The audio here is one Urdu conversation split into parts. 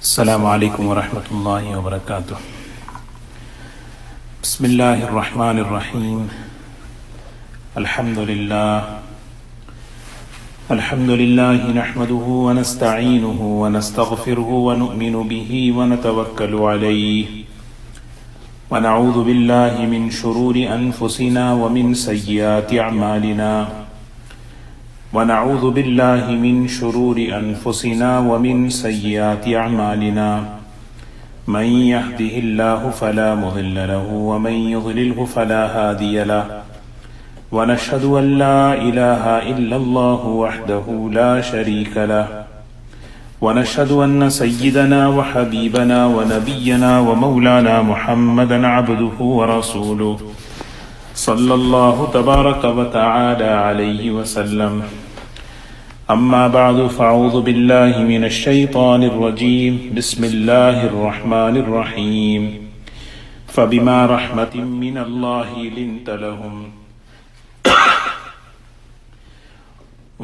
السلام علیکم ورحمۃ اللہ وبرکاتہ۔ بسم اللہ الرحمن الرحیم۔ الحمد للہ نحمده ونستعینه ونستغفره ونؤمن به ونتوکل علیہ ونعوذ باللہ من شرور انفسنا ومن سیئات اعمالنا ونعوذ باللہ من شرور انفسنا ومن سیئات اعمالنا من يهده الله فلا مضل له ومن يضلله فلا هادي له ونشهد ان لا اله الا الله وحده لا شريك له ونشهد ان سيدنا وحبيبنا ونبينا ومولانا محمدا عبده ورسوله صلی اللہ تبارک وتعالی علیہ وسلم۔ اما بعد فاعوذ باللہ من الشیطان الرجیم، بسم اللہ الرحمن الرحیم۔ فبما رحمت من اللہ لنت لهم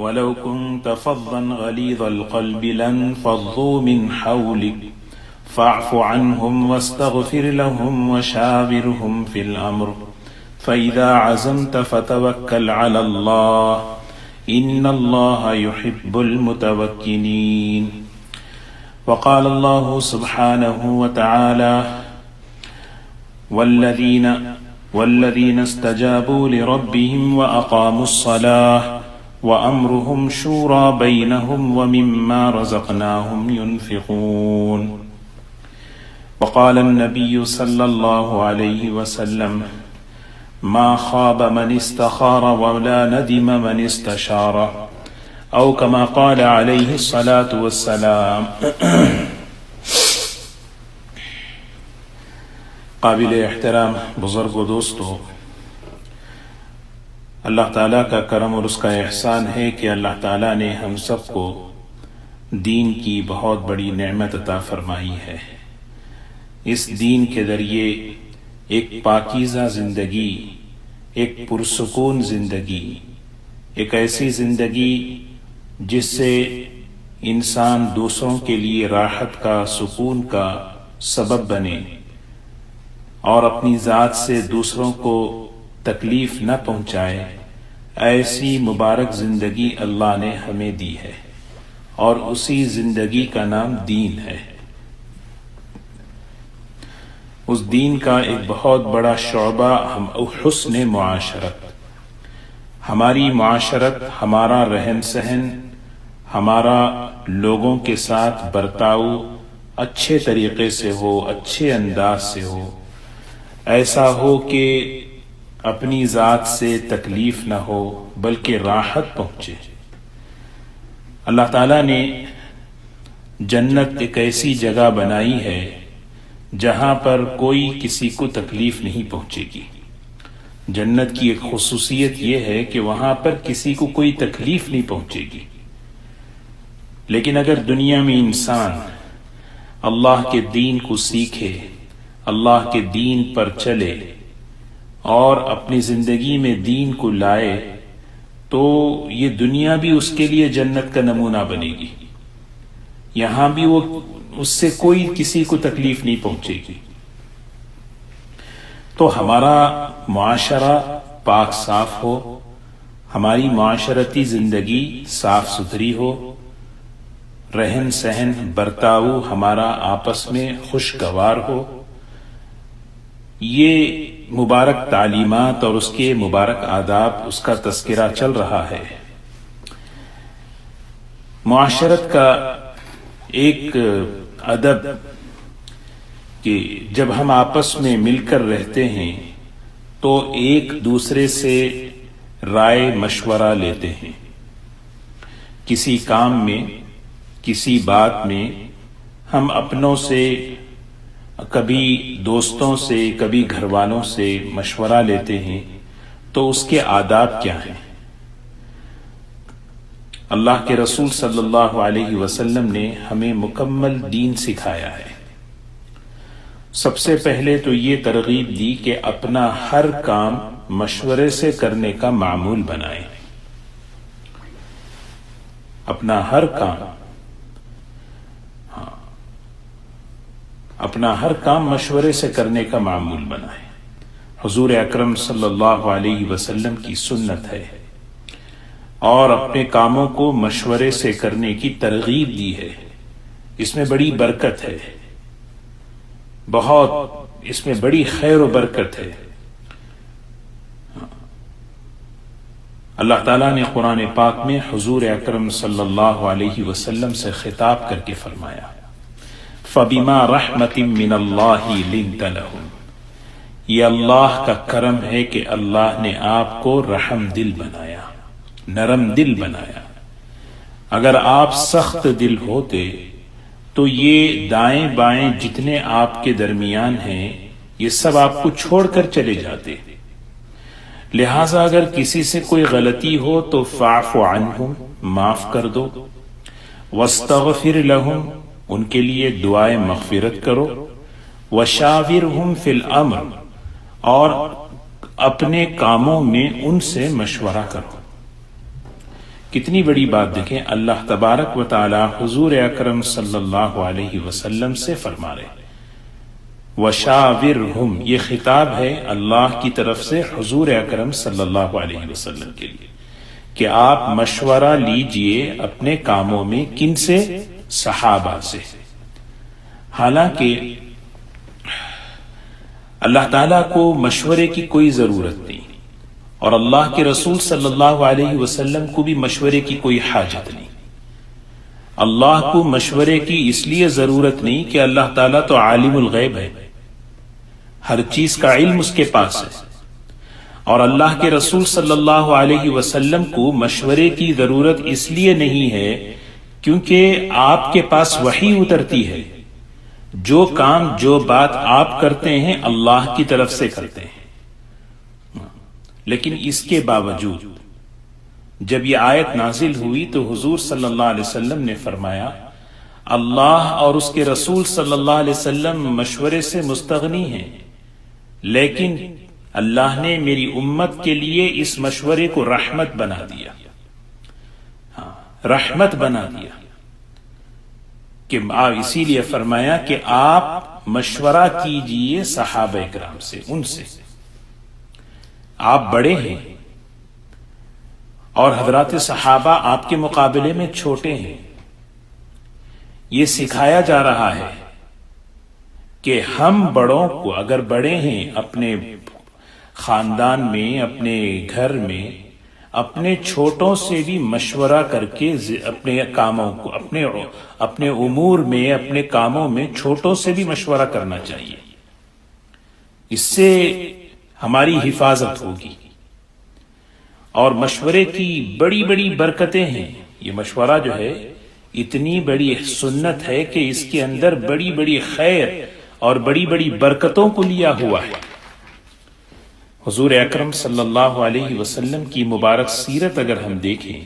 ولو كنت فظا غلیظ القلب لانفضوا من حولك فاعف عنهم واستغفر لهم وشاورهم في الأمر فإذا عزمت فتوكل على الله إن الله يحب المتوكلين۔ وقال الله سبحانه وتعالى والذين استجابوا لربهم وأقاموا الصلاة وأمرهم شورى بينهم ومما رزقناهم ينفقون۔ وقال النبي صلى الله عليه وسلم ما خاب من استخار ولا ندم من استشار، او كما قال عليه الصلاة والسلام۔ قابل احترام بزرگ و دوستو، اللہ تعالیٰ کا کرم اور اس کا احسان ہے کہ اللہ تعالیٰ نے ہم سب کو دین کی بہت بڑی نعمت عطا فرمائی ہے۔ اس دین کے ذریعے ایک پاکیزہ زندگی، ایک پرسکون زندگی، ایک ایسی زندگی جس سے انسان دوسروں کے لیے راحت کا، سکون کا سبب بنے اور اپنی ذات سے دوسروں کو تکلیف نہ پہنچائے، ایسی مبارک زندگی اللہ نے ہمیں دی ہے، اور اسی زندگی کا نام دین ہے۔ اس دین کا ایک بہت بڑا شعبہ حسن معاشرت، ہماری معاشرت، ہمارا رہن سہن، ہمارا لوگوں کے ساتھ برتاؤ اچھے طریقے سے ہو، اچھے انداز سے ہو، ایسا ہو کہ اپنی ذات سے تکلیف نہ ہو بلکہ راحت پہنچے۔ اللہ تعالیٰ نے جنت ایک ایسی جگہ بنائی ہے جہاں پر کوئی کسی کو تکلیف نہیں پہنچے گی۔ جنت کی ایک خصوصیت یہ ہے کہ وہاں پر کسی کو کوئی تکلیف نہیں پہنچے گی۔ لیکن اگر دنیا میں انسان اللہ کے دین کو سیکھے، اللہ کے دین پر چلے اور اپنی زندگی میں دین کو لائے تو یہ دنیا بھی اس کے لیے جنت کا نمونہ بنے گی، یہاں بھی وہ اس سے کوئی کسی کو تکلیف نہیں پہنچے گی۔ تو ہمارا معاشرہ پاک صاف ہو، ہماری معاشرتی زندگی صاف ستھری ہو، رہن سہن برتاؤ ہمارا آپس میں خوشگوار ہو، یہ مبارک تعلیمات اور اس کے مبارک آداب، اس کا تذکرہ چل رہا ہے۔ معاشرت کا ایک ادب کہ جب ہم آپس میں مل کر رہتے ہیں تو ایک دوسرے سے رائے مشورہ لیتے ہیں، کسی کام میں، کسی بات میں ہم اپنوں سے، کبھی دوستوں سے، کبھی گھر والوں سے مشورہ لیتے ہیں، تو اس کے آداب کیا ہیں؟ اللہ کے رسول صلی اللہ علیہ وسلم نے ہمیں مکمل دین سکھایا ہے۔ سب سے پہلے تو یہ ترغیب دی کہ اپنا ہر کام مشورے سے کرنے کا معمول بنائیں، اپنا ہر کام اپنا ہر کام مشورے سے کرنے کا معمول بنائیں۔ حضور اکرم صلی اللہ علیہ وسلم کی سنت ہے اور اپنے کاموں کو مشورے سے کرنے کی ترغیب دی ہے۔ اس میں بڑی برکت ہے، بہت اس میں بڑی خیر و برکت ہے۔ اللہ تعالیٰ نے قرآن پاک میں حضور اکرم صلی اللہ علیہ وسلم سے خطاب کر کے فرمایا فَبِمَا رَحْمَةٍ مِّنَ اللَّهِ لِنْتَ لَهُمْ، یہ اللہ کا کرم ہے کہ اللہ نے آپ کو رحم دل بنایا، نرم دل بنایا۔ اگر آپ سخت دل ہوتے تو یہ دائیں بائیں جتنے آپ کے درمیان ہیں یہ سب آپ کو چھوڑ کر چلے جاتے۔ لہذا اگر کسی سے کوئی غلطی ہو تو فاعف عنہم، معاف کر دو، واستغفر لہم، ان کے لیے دعائے مغفرت کرو، وشاورہم فی الامر، اور اپنے کاموں میں ان سے مشورہ کرو۔ کتنی بڑی بات دیکھیں، اللہ تبارک و تعالی حضور اکرم صلی اللہ علیہ وسلم سے فرما رہے وَشَاوِرْهُمْ، یہ خطاب ہے اللہ کی طرف سے حضور اکرم صلی اللہ علیہ وسلم کے لیے کہ آپ مشورہ لیجئے اپنے کاموں میں، کن سے؟ صحابہ سے۔ حالانکہ اللہ تعالیٰ کو مشورے کی کوئی ضرورت نہیں اور اللہ کے رسول صلی اللہ علیہ وسلم کو بھی مشورے کی کوئی حاجت نہیں۔ اللہ کو مشورے کی اس لیے ضرورت نہیں کہ اللہ تعالیٰ تو عالم الغیب ہے، ہر چیز کا علم اس کے پاس ہے، اور اللہ کے رسول صلی اللہ علیہ وسلم کو مشورے کی ضرورت اس لیے نہیں ہے کیونکہ آپ کے پاس وحی اترتی ہے، جو کام جو بات آپ کرتے ہیں اللہ کی طرف سے کرتے ہیں۔ لیکن اس کے باوجود جب یہ آیت نازل ہوئی تو حضور صلی اللہ علیہ وسلم نے فرمایا اللہ اور اس کے رسول صلی اللہ علیہ وسلم مشورے سے مستغنی ہیں، لیکن اللہ نے میری امت کے لیے اس مشورے کو رحمت بنا دیا، رحمت بنا دیا، کہ اسی لیے فرمایا کہ آپ مشورہ کیجئے صحابہ اکرام سے، ان سے۔ آپ بڑے ہیں اور حضرات صحابہ آپ کے مقابلے میں چھوٹے ہیں، یہ سکھایا جا رہا ہے کہ ہم بڑوں کو، اگر بڑے ہیں اپنے خاندان میں، اپنے گھر میں، اپنے چھوٹوں سے بھی مشورہ کر کے اپنے کاموں کو، اپنے امور میں، اپنے کاموں میں چھوٹوں سے بھی مشورہ کرنا چاہیے۔ اس سے ہماری حفاظت ہوگی، اور مشورے کی بڑی بڑی برکتیں ہیں۔ یہ مشورہ جو ہے اتنی بڑی سنت ہے کہ اس کے اندر بڑی بڑی خیر اور بڑی بڑی برکتوں کو لیا ہوا ہے۔ حضور اکرم صلی اللہ علیہ وسلم کی مبارک سیرت اگر ہم دیکھیں،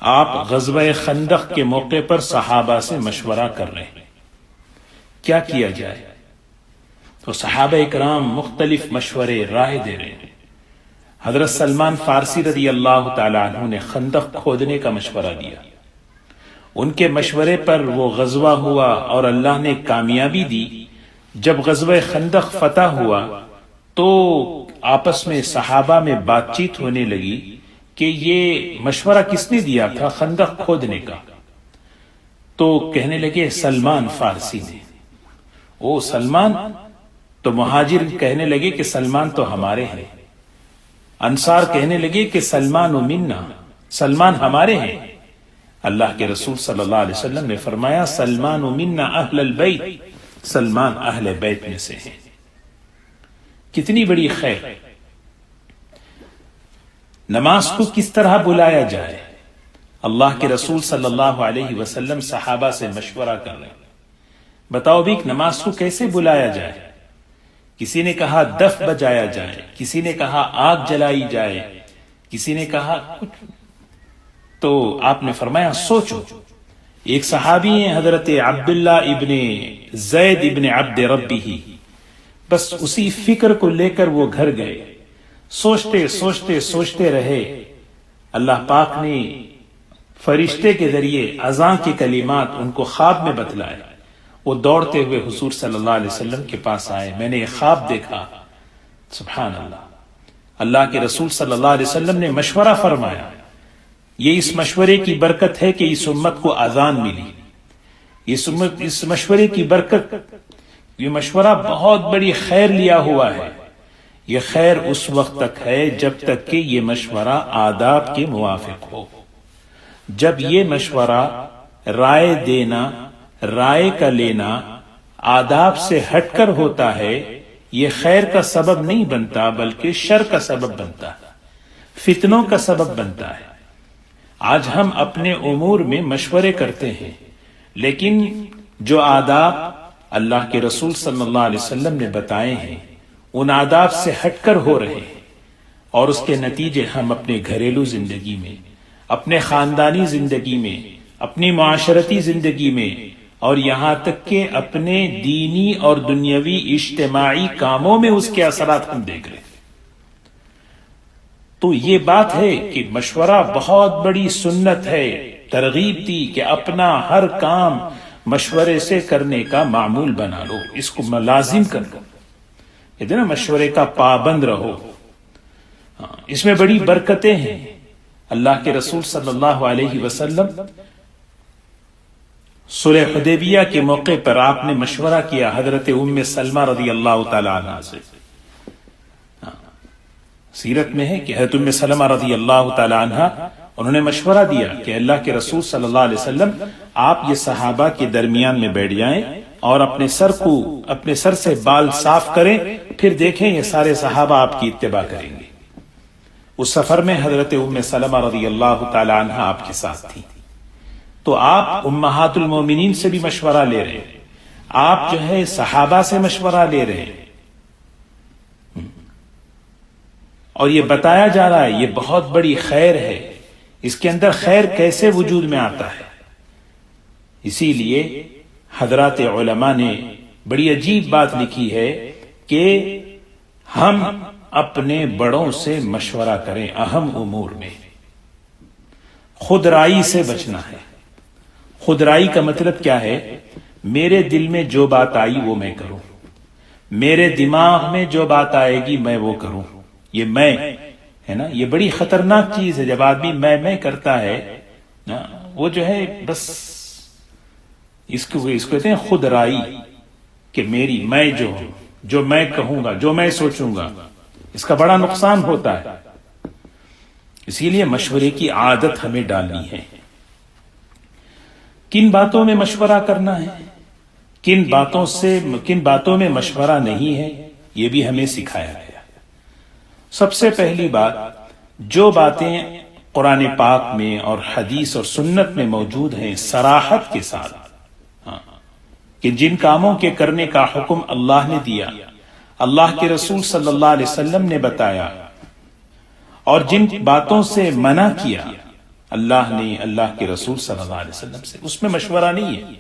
آپ غزوہ خندق کے موقع پر صحابہ سے مشورہ کر رہے ہیں کیا کیا جائے، تو صحابہ اکرام مختلف مشورے رائے دے رہے ہیں۔ حضرت سلمان فارسی رضی اللہ تعالی عنہ نے خندق کھودنے کا مشورہ دیا، ان کے مشورے پر وہ غزوہ ہوا اور اللہ نے کامیابی دی۔ جب غزوہ خندق فتح ہوا تو آپس میں صحابہ میں بات چیت ہونے لگی کہ یہ مشورہ کس نے دیا تھا خندق کھودنے کا، تو کہنے لگے سلمان فارسی نے۔ او سلمان، تو مہاجر کہنے لگے کہ سلمان تو ہمارے ہیں، انصار کہنے لگے کہ سلمان و منا، سلمان ہمارے ہیں۔ اللہ کے رسول صلی اللہ علیہ وسلم نے فرمایا سلمان و منا اہل البیت، سلمان اہل بیت میں سے ہیں۔ کتنی بڑی خیر۔ نماز کو کس طرح بلایا جائے، اللہ کے رسول صلی اللہ علیہ وسلم صحابہ سے مشورہ کر رہے ہیں، بتاؤ بھی نماز کو کیسے بلایا جائے۔ کسی نے کہا دف بجایا جائے، کسی نے کہا آگ جلائی جائے، کسی نے کہا کچھ، تو آپ نے فرمایا سوچو۔ ایک صحابی ہیں حضرت عبداللہ ابن زید ابن عبد ربہ، بس اسی فکر کو لے کر وہ گھر گئے، سوچتے سوچتے سوچتے رہے۔ اللہ پاک نے فرشتے کے ذریعے اذان کے کلمات ان کو خواب میں بتلائے، وہ دوڑتے ہوئے حضور صلی اللہ علیہ وسلم کے پاس آئے. میں نے ایک خواب دیکھا. سبحان اللہ. اللہ کے رسول صلی اللہ علیہ وسلم نے مشورہ فرمایا. یہ اس مشورے کی برکت ہے کہ اس امت کو اذان ملی. اس مشورے کی برکت، یہ مشورہ بہت بڑی خیر لیا ہوا ہے. یہ خیر اس وقت تک ہے جب تک کہ یہ مشورہ آداب کے موافق ہو. جب یہ مشورہ، رائے دینا، رائے کا لینا آداب سے ہٹ کر ہوتا ہے، یہ خیر کا سبب نہیں بنتا بلکہ شر کا سبب بنتا ہے، فتنوں کا سبب بنتا ہے. آج ہم اپنے امور میں مشورے کرتے ہیں، لیکن جو آداب اللہ کے رسول صلی اللہ علیہ وسلم نے بتائے ہیں ان آداب سے ہٹ کر ہو رہے ہیں، اور اس کے نتیجے ہم اپنے گھریلو زندگی میں، اپنے خاندانی زندگی میں، اپنی معاشرتی زندگی میں، اور یہاں تک کہ اپنے دینی اور دنیاوی اجتماعی کاموں میں اس کے اثرات ہم دیکھ رہے ہیں. تو یہ بات ہے کہ مشورہ بہت بڑی سنت ہے. ترغیب دی کہ اپنا ہر کام مشورے سے کرنے کا معمول بنا لو، اس کو لازم کر لو. کہتے ہیں نا مشورے کا پابند رہو. اس میں بڑی برکتیں ہیں. اللہ کے رسول صلی اللہ علیہ وسلم صلح حدیبیہ کے موقع پر آپ نے مشورہ کیا حضرت ام سلمہ رضی اللہ تعالی عنہ سے. سیرت میں ہے کہ حضرت ام سلمہ رضی اللہ تعالی عنہ انہوں نے مشورہ دیا کہ اللہ کے رسول صلی اللہ علیہ وسلم آپ یہ صحابہ کے درمیان میں بیٹھ جائیں اور اپنے سر سے بال صاف کریں، پھر دیکھیں یہ سارے صحابہ آپ کی اتباع کریں گے. اس سفر میں حضرت ام سلمہ رضی اللہ تعالی عنہ آپ کے ساتھ تھی. تو آپ امہات المومنین سے بھی مشورہ لے رہے ہیں، آپ جو ہے صحابہ سے مشورہ لے رہے ہیں، اور یہ بتایا جا رہا ہے یہ بہت بڑی خیر ہے. اس کے اندر خیر کیسے وجود میں آتا ہے؟ اسی لیے حضرات علماء نے بڑی عجیب بات لکھی ہے کہ ہم اپنے بڑوں سے مشورہ کریں اہم امور میں. خود رائی سے بچنا ہے. خود رائی کا مطلب کیا ہے؟ میرے دل میں جو بات آئی وہ میں کروں، میرے دماغ میں جو بات آئے گی میں وہ کروں. یہ میں ہے نا، یہ بڑی خطرناک چیز ہے. جب آدمی میں کرتا ہے نا، وہ جو ہے بس اس کو کہتے ہیں خود رائی، کہ میری میں جو میں کہوں گا، جو میں سوچوں گا، اس کا بڑا نقصان ہوتا ہے. اسی لیے مشورے کی عادت ہمیں ڈالنی ہے. کن باتوں میں مشورہ کرنا ہے، کن باتوں میں مشورہ نہیں ہے، یہ بھی ہمیں سکھایا گیا. سب سے پہلی بات، جو باتیں قرآن پاک میں اور حدیث اور سنت میں موجود ہیں صراحت کے ساتھ، کہ جن کاموں کے کرنے کا حکم اللہ نے دیا، اللہ کے رسول صلی اللہ علیہ وسلم نے بتایا، اور جن باتوں سے منع کیا اللہ نے، اللہ کے رسول صلی اللہ علیہ وسلم سے، اس میں مشورہ نہیں ہے.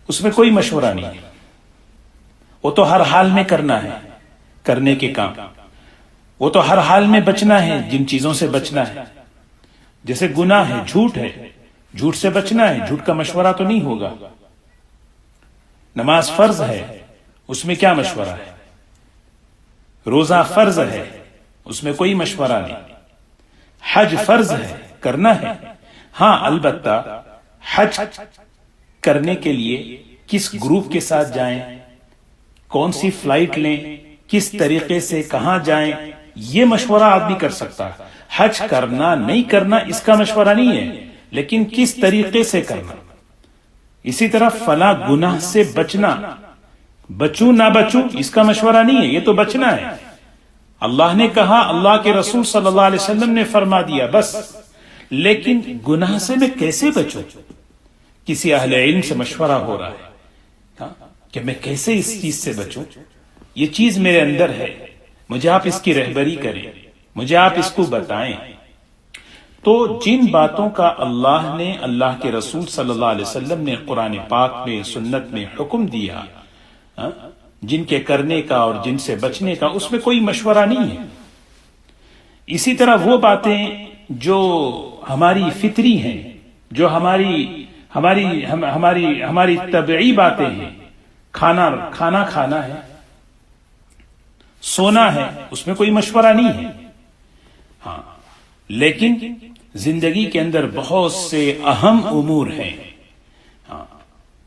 اس میں کوئی مشورہ نہیں ہے. وہ تو ہر حال میں کرنا ہے کرنے کے کام. وہ تو ہر حال میں بچنا ہے جن چیزوں سے بچنا ہے. جیسے گناہ ہے، جھوٹ ہے، جھوٹ سے بچنا ہے، جھوٹ کا مشورہ تو نہیں ہوگا. نماز فرض ہے، اس میں کیا مشورہ ہے؟ روزہ فرض ہے، اس میں کوئی مشورہ نہیں. حج فرض ہے، کرنا ہے. ہاں البتہ حج کرنے کے لیے کس گروپ کے ساتھ جائیں، کون سی فلائٹ لیں، کس طریقے سے کہاں جائیں، یہ مشورہ آدمی کر سکتا ہے. حج کرنا نہیں کرنا اس کا مشورہ نہیں ہے، لیکن کس طریقے سے کرنا. اسی طرح فلاں گناہ سے بچنا، بچوں نہ بچوں اس کا مشورہ نہیں ہے، یہ تو بچنا ہے. اللہ نے کہا، اللہ کے رسول صلی اللہ علیہ وسلم نے فرما دیا، بس. لیکن گناہ سے میں کیسے بچوں؟ کسی اہل علم سے مشورہ ہو رہا ہے کہ میں کیسے اس چیز سے بچوں، یہ چیز میرے اندر ہے، مجھے آپ اس کی رہبری کریں، مجھے آپ اس کو بتائیں. تو جن باتوں کا اللہ نے، اللہ کے رسول صلی اللہ علیہ وسلم نے قرآن پاک میں، سنت میں حکم دیا، جن کے کرنے کا اور جن سے بچنے کا، اس میں کوئی مشورہ نہیں ہے. اسی طرح وہ باتیں جو ہماری فطری ہیں، جو ہماری طبعی باتیں ہیں. کھانا کھانا ہے، سونا ہے، اس میں کوئی مشورہ نہیں ہے. ہاں، لیکن زندگی کے اندر بہت سے اہم امور ہیں،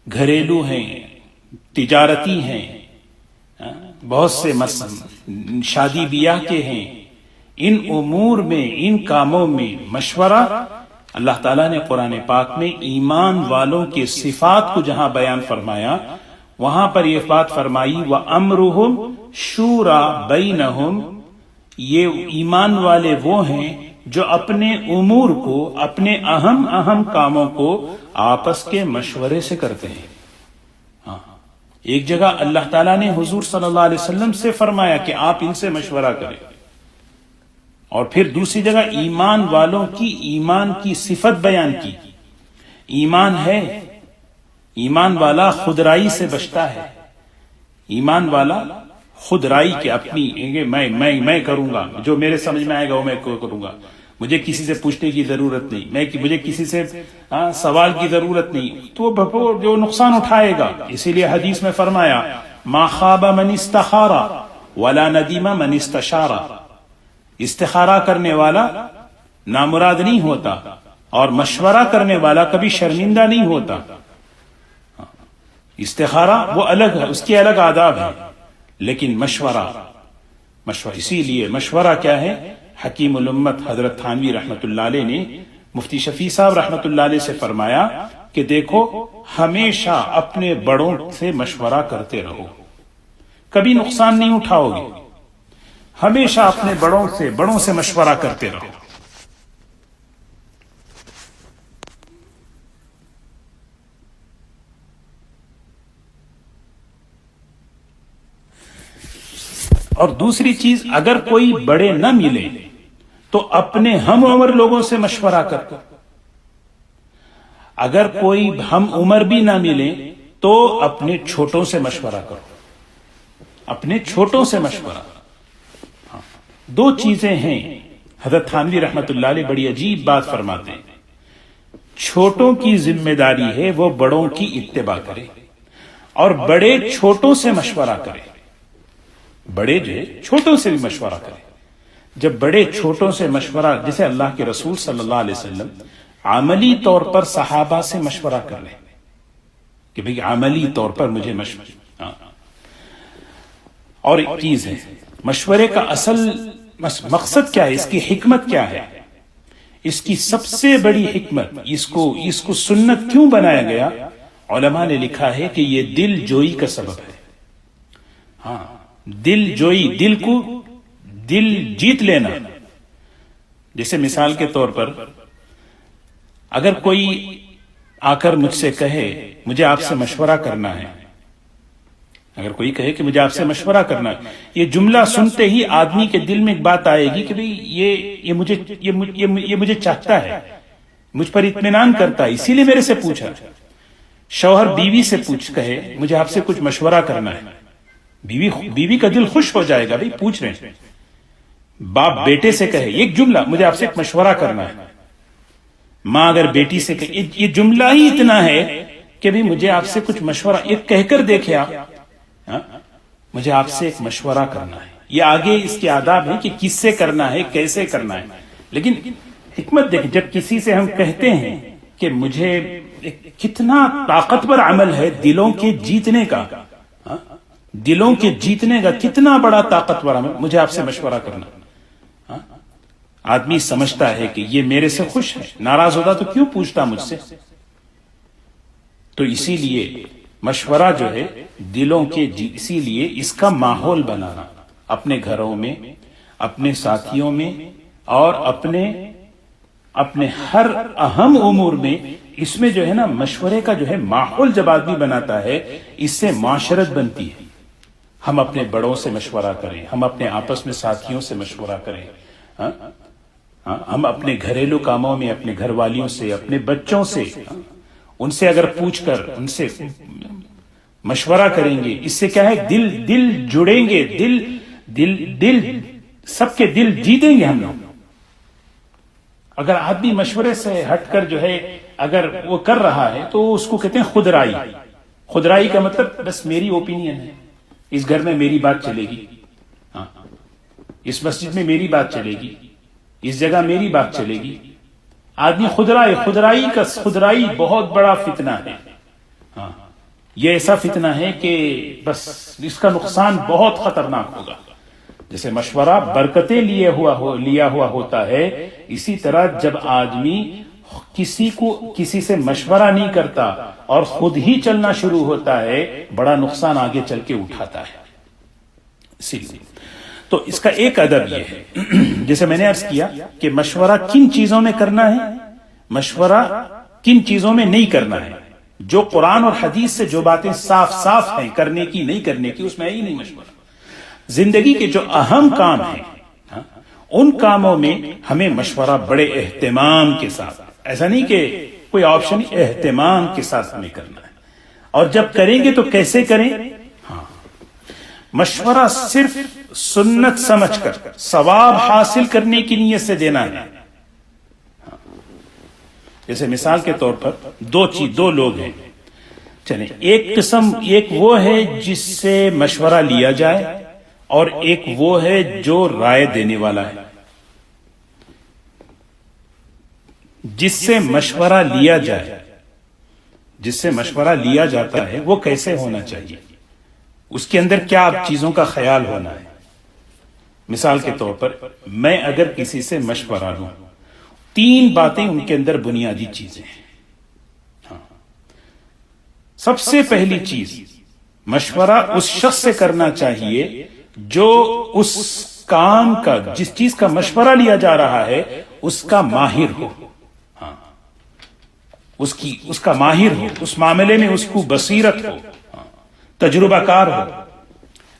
گھریلو ہیں، تجارتی ہیں، بہت سے شادی بیاہ کے ہیں. ان امور میں، ان کاموں میں مشورہ، اللہ تعالیٰ نے قرآن پاک میں ایمان والوں کے صفات کو جہاں بیان فرمایا، وہاں پر یہ بات فرمائی وَأَمْرُهُمْ شُورَى بَيْنَهُمْ. یہ ایمان والے وہ ہیں جو اپنے امور کو، اپنے اہم کاموں کو آپس کے مشورے سے کرتے ہیں. ہاں، ایک جگہ اللہ تعالیٰ نے حضور صلی اللہ علیہ وسلم سے فرمایا کہ آپ ان سے مشورہ کریں، اور پھر دوسری جگہ ایمان والوں کی ایمان کی صفت بیان کی. ایمان ہے، ایمان والا خودرائی سے بچتا ہے. ایمان والا خودرائی کے اپنی میں کروں گا، جو میرے سمجھ میں آئے گا وہ میں کروں گا، مجھے کسی سے پوچھنے کی ضرورت نہیں، مجھے کسی سے سوال کی ضرورت نہیں، تو جو نقصان اٹھائے گا. اسی لیے حدیث میں فرمایا ما خاب من استخار ولا ندیم من استشار. استخارہ کرنے والا نامراد نہیں ہوتا، اور مشورہ کرنے والا کبھی شرمندہ نہیں ہوتا. استخارہ وہ الگ ہے، اس کے الگ آداب ہیں، لیکن مشورہ اسی لیے مشورہ کیا ہے؟ حکیم الامت حضرت تھانوی رحمت اللہ علیہ نے مفتی شفیع صاحب رحمت اللہ علیہ سے فرمایا کہ دیکھو، ہمیشہ اپنے بڑوں سے مشورہ کرتے رہو، کبھی نقصان نہیں اٹھاؤ گے. ہمیشہ اپنے بڑوں سے مشورہ کرتے رہو. اور دوسری چیز، اگر کوئی بڑے نہ ملے تو اپنے ہم عمر لوگوں سے مشورہ کرو. اگر کوئی ہم عمر بھی نہ ملے تو اپنے چھوٹوں سے مشورہ کرو، اپنے چھوٹوں سے مشورہ. دو چیزیں ہیں. حضرت تھانوی رحمت اللہ علیہ بڑی عجیب بات فرماتے ہیں. چھوٹوں کی ذمہ داری ہے وہ بڑوں کی اتباع کرے، اور بڑے چھوٹوں سے مشورہ کرے. بڑے جو ہے چھوٹوں سے بھی مشورہ کرے. جب بڑے چھوٹوں سے مشورہ، جیسے اللہ کے رسول صلی اللہ علیہ وسلم عملی طور پر صحابہ سے مشورہ کر رہے ہیں کہ بھئی عملی طور پر مجھے مشورہ. اور ایک چیز ہے، مشورے کا اصل مقصد کیا ہے، اس کی حکمت کیا ہے؟ اس کی سب سے بڑی حکمت، اس کو سنت کیوں بنایا گیا؟ علماء نے لکھا ہے کہ یہ دل جوئی کا سبب ہے. ہاں، دل جوئی، دل جیت لینا. جیسے مثال کے طور پر اگر کوئی آ کر مجھ سے کہے مجھے آپ سے مشورہ کرنا ہے، اگر کوئی کہے کہ مجھے آپ سے مشورہ کرنا ہے، یہ جملہ سنتے ہی آدمی کے دل میں ایک بات آئے گی کہ بھئی یہ مجھے چاہتا ہے، مجھ پر اطمینان کرتا ہے، اسی لیے میرے سے پوچھا. شوہر بیوی سے کہے مجھے آپ سے کچھ مشورہ کرنا ہے، بیوی کا دل خوش ہو جائے گا، بھئی پوچھ رہے ہیں. باپ بیٹے سے کہے ایک جملہ مجھے آپ سے ایک مشورہ کرنا ہے، ماں اگر بیٹی سے کہے، یہ جملہ ہی اتنا ہے کہ بھئی مجھے آپ سے کچھ مشورہ، یہ کہہ کر دیکھے آپ، مجھے آپ سے ایک مشورہ کرنا ہے. یہ آگے اس کے آداب ہے کہ کس سے کرنا ہے، کیسے کرنا ہے. لیکن حکمت دیکھیں، جب کسی سے ہم کہتے ہیں کہ مجھے کتنا طاقتور عمل ہے دلوں کے جیتنے کا، دلوں کے جیتنے کا کتنا بڑا طاقتور عمل، مجھے آپ سے مشورہ کرنا. آدمی سمجھتا ہے کہ یہ میرے سے خوش ہے، ناراض ہوتا تو کیوں پوچھتا مجھ سے. تو اسی لیے مشورہ جو ہے دلوں کے اسی لیے اس کا ماحول بنانا اپنے گھروں میں، اپنے ساتھیوں میں، اور اپنے ہر اہم امور میں، اس میں جو ہے نا مشورے کا جو ہے ماحول جب آدمی بناتا ہے، اس سے معاشرت بنتی ہے. ہم اپنے بڑوں سے مشورہ کریں، ہم اپنے آپس میں ساتھیوں سے مشورہ کریں، ہم اپنے گھریلو کاموں میں اپنے گھر والیوں سے، اپنے بچوں سے، ان سے اگر پوچھ کر ان سے مشورہ کریں گے، اس سے کیا ہے دل جڑیں گے، دل سب کے دل جیتیں گے ہم لوگ. اگر آدمی مشورے سے ہٹ کر جو ہے اگر وہ کر رہا ہے تو اس کو کہتے ہیں خودرائی. خودرائی کا مطلب بس میری اوپینین ہے، اس گھر میں میری بات چلے گی، ہاں اس مسجد میں میری بات چلے گی، اس جگہ میری بات چلے گی. آدمی خودرائی بہت بڑا فتنہ ہے. ہاں یہ ایسا فتنہ ہے کہ بس اس کا نقصان بہت خطرناک ہوگا. جیسے مشورہ برکتیں لیا ہوا ہوتا ہے، اسی طرح جب آدمی کسی سے مشورہ نہیں کرتا اور خود ہی چلنا شروع ہوتا ہے، بڑا نقصان آگے چل کے اٹھاتا ہے. اسی لیے تو اس کا ایک ادب یہ ہے، جیسے میں نے عرض کیا کہ مشورہ کن چیزوں میں کرنا ہے، مشورہ کن چیزوں میں نہیں کرنا ہے. جو قرآن اور حدیث سے جو باتیں صاف صاف ہیں کرنے کی نہیں کرنے کی، اس میں ہی نہیں مشورہ. زندگی کے جو اہم کام ہیں ان کاموں میں ہمیں مشورہ بڑے اہتمام کے ساتھ، ایسا نہیں کہ کوئی آپشن، اہتمام کے ساتھ ہمیں کرنا ہے. اور جب کریں گے تو کیسے کریں؟ ہاں مشورہ صرف سنت سمجھ کر ثواب حاصل کرنے کی نیت سے دینا ہے. جیسے مثال کے طور پر دو لوگ ہیں، چلیں ایک قسم، ایک وہ ہے جس سے مشورہ لیا جائے اور ایک وہ ہے جو رائے دینے والا ہے. جس سے مشورہ لیا جائے، جس سے مشورہ لیا جاتا ہے وہ کیسے ہونا چاہیے، اس کے اندر کیا چیزوں کا خیال ہونا ہے. مثال کے طور پر میں اگر کسی سے مشورہ لوں، 3 باتیں ان کے اندر بنیادی چیزیں ہیں. ہاں سب سے پہلی چیز، مشورہ اس شخص سے کرنا چاہیے جو اس کام کا، جس چیز کا مشورہ لیا جا رہا ہے اس کا ماہر ہو. ہاں اس کا ماہر ہو، اس معاملے میں اس کو بصیرت ہو، تجربہ کار ہو.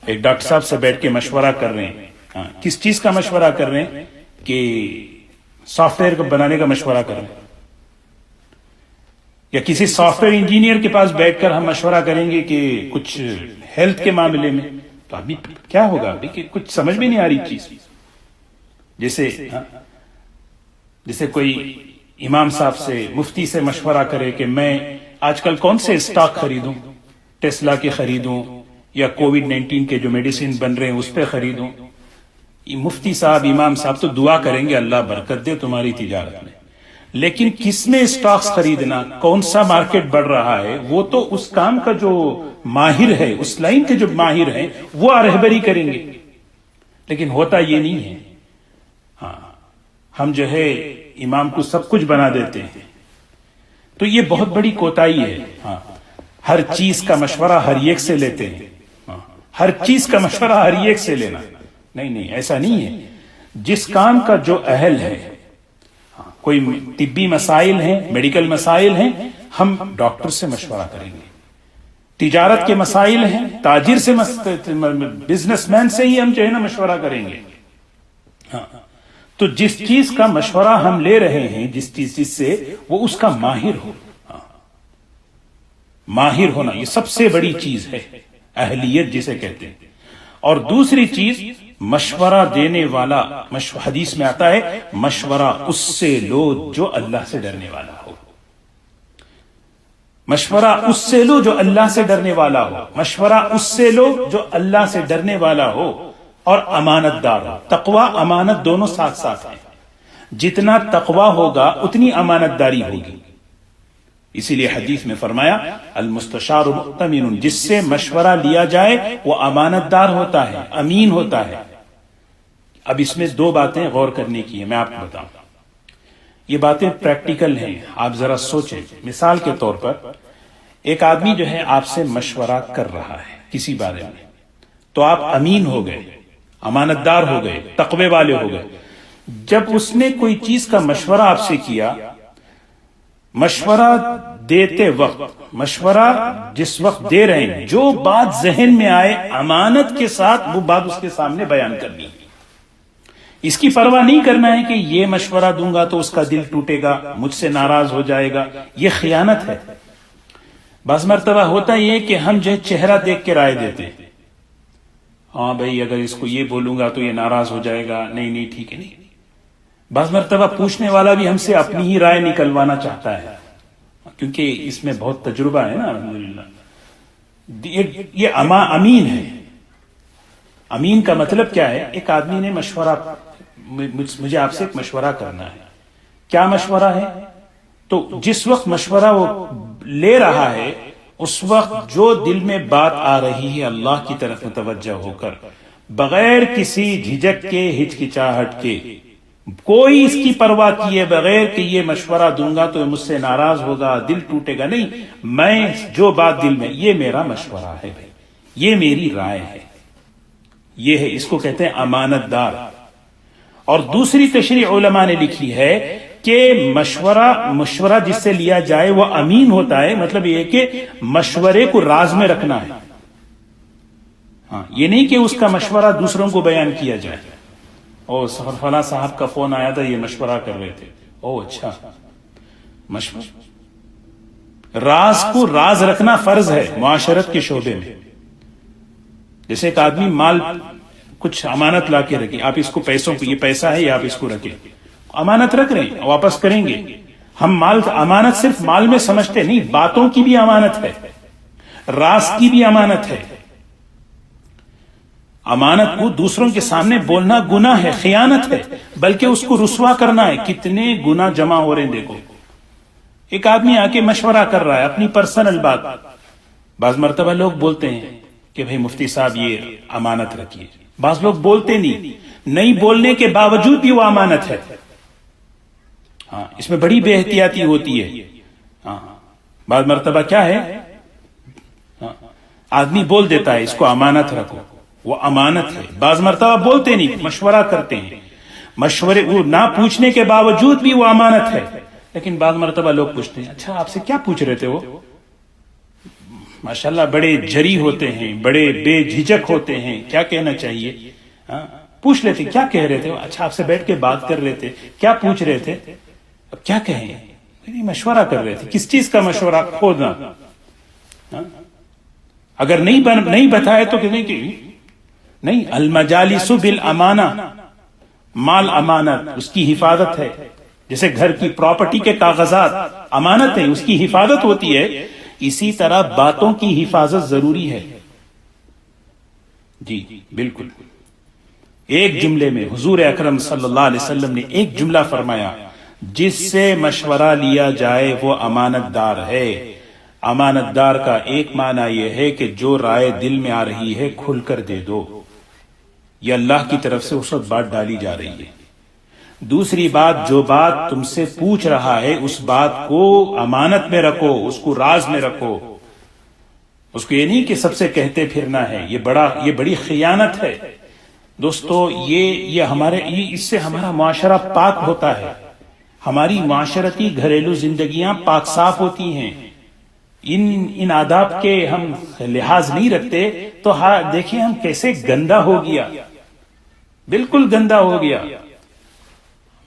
ایک ڈاکٹر صاحب سے بیٹھ کے مشورہ کر رہے ہیں، کس چیز کا مشورہ کر رہے ہیں؟ کہ سافٹ ویئر کو بنانے کا مشورہ کر رہے ہیں. یا کسی سافٹ ویئر انجینئر کے پاس بیٹھ کر ہم مشورہ کریں گے کہ کچھ ہیلتھ کے معاملے میں، تو ابھی کیا ہوگا؟ ابھی کہ کچھ سمجھ میں نہیں آ رہی چیز. جیسے کوئی امام صاحب سے، مفتی سے مشورہ کرے کہ میں آج کل کون سے اسٹاک خریدوں، ٹیسلا کے خریدوں یا کووڈ-19 کے جو میڈیسن بن رہے ہیں اس پہ خریدوں. مفتی صاحب، امام صاحب تو دعا کریں گے اللہ برکت دے تمہاری تجارت میں، لیکن کس میں اسٹاکس خریدنا، کون سا مارکیٹ بڑھ رہا ہے، وہ تو اس کام کا جو ماہر ہے، اس لائن کے جو ماہر ہیں وہ رہبری کریں گے. لیکن ہوتا یہ نہیں ہے. ہاں ہم جو ہے امام کو سب کچھ بنا دیتے ہیں، تو یہ بہت بڑی کوتاہی ہے. ہاں ہر چیز کا مشورہ ہر ایک سے لیتے ہیں. ہر چیز کا مشورہ ہر ایک سے لینا، نہیں ایسا نہیں ہے. جس کام کا جو اہل ہے، کوئی طبی مسائل ہیں، میڈیکل مسائل ہیں، ہم ڈاکٹر سے مشورہ کریں گے. تجارت کے مسائل ہیں، تاجر سے، بزنس مین سے ہی ہم جو ہے نا مشورہ کریں گے. ہاں تو جس چیز کا مشورہ ہم لے رہے ہیں، جس چیز سے، وہ اس کا ماہر ہو. ماہر ہونا یہ سب سے بڑی چیز ہے، اہلیت جسے کہتے ہیں. اور دوسری چیز، مشورہ دینے والا، حدیث میں آتا ہے مشورہ اس سے لو جو اللہ سے ڈرنے والا ہو. مشورہ اس سے لو جو اللہ سے ڈرنے والا ہو. مشورہ اس سے لو جو اللہ سے ڈرنے والا ہو اور امانت دار ہو. تقوی، امانت دونوں ساتھ ساتھ ہیں. جتنا تقوی ہوگا اتنی امانت داری ہوگی. اسی لیے حدیث میں فرمایا المستشار مؤتمن، جس سے مشورہ لیا جائے وہ امانت دار ہوتا ہے، امین ہوتا ہے. اب اس میں 2 باتیں غور کرنے کی ہیں، میں آپ کو بتاؤں. یہ باتیں پریکٹیکل ہیں، آپ ذرا سوچیں. مثال کے طور پر ایک آدمی جو ہے آپ سے مشورہ کر رہا ہے کسی بارے میں، تو آپ امین ہو گئے، امانت دار ہو گئے، تقوی والے ہو گئے. جب اس نے کوئی چیز کا مشورہ آپ سے کیا، مشورہ دیتے وقت، مشورہ جس وقت دے رہے ہیں، جو بات ذہن میں آئے امانت کے ساتھ وہ بات اس کے سامنے بیان کرنی ہے. اس کی پرواہ نہیں کرنا ہے کہ یہ مشورہ دوں گا تو اس کا دل ٹوٹے گا، مجھ سے ناراض ہو جائے گا. یہ خیانت ہے. بعض مرتبہ ہوتا یہ کہ ہم جو چہرہ دیکھ کے رائے دیتے ہیں. ہاں بھائی اگر اس کو یہ بولوں گا تو یہ ناراض ہو جائے گا، نہیں ٹھیک ہے نہیں. بعض مرتبہ پوچھنے والا بھی ہم سے اپنی ہی رائے نکلوانا چاہتا ہے. کیونکہ اس میں بہت تجربہ ہے نا الحمدللہ. یہ امین ہے. امین کا مطلب کیا ہے؟ ایک آدمی نے مشورہ، مجھے آپ سے ایک مشورہ کرنا ہے. کیا مشورہ ہے؟ تو جس وقت مشورہ وہ لے رہا ہے اس وقت جو دل میں بات آ رہی ہے اللہ کی طرف متوجہ ہو کر، بغیر کسی جھجک کے، ہچکچاہٹ کے، کوئی اس کی پرواہ کیے بغیر کہ یہ مشورہ دوں گا تو مجھ سے ناراض ہوگا، دل ٹوٹے گا، نہیں، میں جو بات دل میں، یہ میرا مشورہ ہے بھائی، یہ میری رائے ہے، یہ ہے، اس کو کہتے ہیں امانت دار. اور دوسری تشریح علماء نے لکھی ہے کہ مشورہ جس سے لیا جائے وہ امین ہوتا ہے. مطلب یہ کہ مشورے کو راز میں رکھنا ہے. ہاں، یہ نہیں کہ اس کا مشورہ دوسروں کو بیان کیا جائے. او فلاں صاحب کا فون آیا تھا، یہ مشورہ کر رہے تھے، او اچھا. راز کو راز رکھنا فرض ہے معاشرت کے شعبے میں. جیسے ایک آدمی مال کچھ امانت لا کے رکھے، آپ اس کو پیسوں کو، یہ پیسہ ہے یہ آپ اس کو رکھیں، امانت رکھ رہے ہیں، واپس کریں گے. ہم مال، امانت صرف مال میں سمجھتے نہیں، باتوں کی بھی امانت ہے، راز کی بھی امانت ہے. امانت کو دوسروں کے سامنے بولنا گناہ ہے، خیانت ہے، بلکہ اس کو رسوا کرنا ہے. کتنے گناہ جمع ہو رہے ہیں دیکھو. ایک آدمی آ کے مشورہ کر رہا ہے اپنی پرسنل بات. بعض مرتبہ لوگ بولتے ہیں کہ بھئی مفتی صاحب یہ امانت رکھیے. بعض لوگ بولتے نہیں بولنے کے باوجود بھی وہ امانت ہے. ہاں، اس میں بڑی بے احتیاطی ہوتی ہے. ہاں، بعض مرتبہ کیا ہے، آدمی بول دیتا ہے اس کو امانت رکھو، وہ امانت ہے. بعض مرتبہ بولتے نہیں، مشورہ کرتے ہیں، مشورے وہ نہ پوچھنے کے باوجود بھی وہ امانت ہے. لیکن بعض مرتبہ لوگ پوچھتے ہیں اچھا آپ سے کیا پوچھ رہے تھے، وہ ماشاءاللہ بڑے جری ہوتے ہیں، بڑے بے جھجک ہوتے ہیں، کیا کہنا چاہیے، پوچھ لیتے کیا کہہ رہے تھے. اچھا آپ سے بیٹھ کے بات کر رہے تھے، کیا پوچھ رہے تھے، اب کیا کہیں، مشورہ کر رہے تھے. کس چیز کا مشورہ؟ کھونا. اگر نہیں بتائے تو کہنے کہ نہیں، المجالس بالامانہ، مال امانت، اس کی حفاظت ہے. جیسے گھر کی پراپرٹی کے کاغذات امانت ہیں، اس کی حفاظت ہوتی ہے، اسی طرح باتوں کی حفاظت ضروری ہے. جی بالکل. ایک جملے میں حضور اکرم صلی اللہ علیہ وسلم نے ایک جملہ فرمایا، جس سے مشورہ لیا جائے وہ امانت دار ہے. امانت دار کا ایک معنی یہ ہے کہ جو رائے دل میں آ رہی ہے کھل کر دے دو، یہ اللہ کی طرف سے اس وقت بات ڈالی جا رہی ہے. دوسری بات، جو بات تم سے پوچھ رہا ہے اس بات کو امانت میں رکھو، اس کو راز میں رکھو. اس کو یہ نہیں کہ سب سے کہتے پھرنا ہے، یہ بڑی خیانت ہے. دوستو، اس سے ہمارا معاشرہ پاک ہوتا ہے، ہماری معاشرتی گھریلو زندگیاں پاک صاف ہوتی ہیں. ان آداب کے ہم لحاظ نہیں رکھتے تو دیکھیں ہم کیسے گندا ہو گیا، بالکل گندا ہو گیا.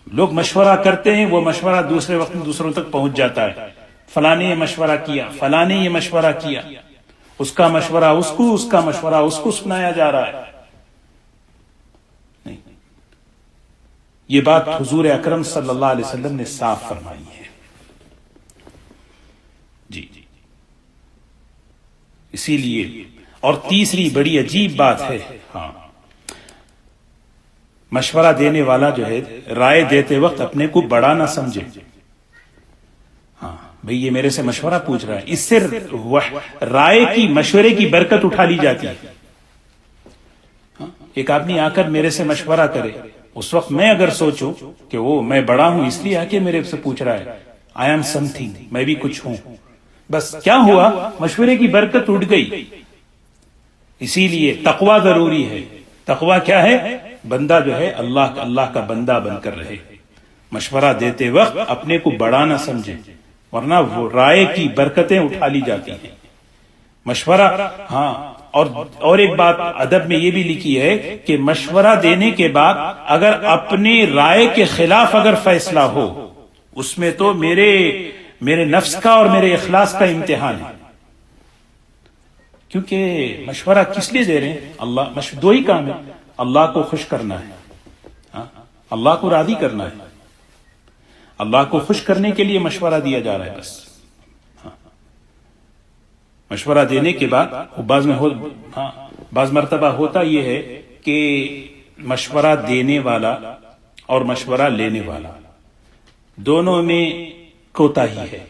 لوگ مشورہ کرتے ہیں، وہ مشورہ دوسرے وقت میں دوسروں تک پہنچ جاتا ہے. فلاں نے یہ مشورہ کیا، فلاں نے یہ مشورہ کیا، اس کا مشورہ اس کو، اس کا مشورہ اس کو سنایا جا رہا ہے. نہیں، یہ بات حضور اکرم صلی اللہ علیہ وسلم نے صاف فرمائی ہے. جی اسی لیے، اور تیسری بڑی عجیب بات ہے، ہاں، مشورہ دینے والا جو ہے رائے دیتے وقت اپنے کو بڑا نہ سمجھے. ہاں بھئی یہ میرے سے مشورہ پوچھ رہا ہے، اس سے رائے کی، مشورے کی برکت اٹھا لی جاتی ہے. ایک آدمی آ کر میرے سے مشورہ کرے، اس وقت میں اگر سوچوں کہ وہ میں بڑا ہوں اس لیے آ کے میرے سے پوچھ رہا ہے، آئی ایم سم تھنگ، میں بھی کچھ ہوں، بس کیا ہوا، مشورے کی برکت اٹھ گئی. اسی لیے تقوی ضروری ہے. تقوی کیا ہے؟ بندہ جو ہے اللہ کا بندہ بن کر رہے، مشورہ دیتے وقت اپنے کو بڑا نہ سمجھے، ورنہ وہ رائے کی برکتیں اٹھا لی جاتی ہیں. مشورہ، ہاں، اور ایک بات ادب میں یہ بھی لکھی ہے کہ مشورہ دینے کے بعد اگر اپنی رائے کے خلاف اگر فیصلہ ہو، اس میں تو میرے نفس کا اور میرے اخلاص کا امتحان ہے. کیونکہ مشورہ کس لیے دے رہے ہیں؟ دو ہی کام ہے، اللہ کو خوش کرنا ہے، اللہ کو راضی کرنا ہے. اللہ کو خوش کرنے کے لیے مشورہ دیا جا رہا ہے بس. مشورہ دینے کے بعد بعض مرتبہ ہوتا یہ ہے کہ مشورہ دینے والا اور مشورہ لینے والا دونوں میں کوتاہی ہے.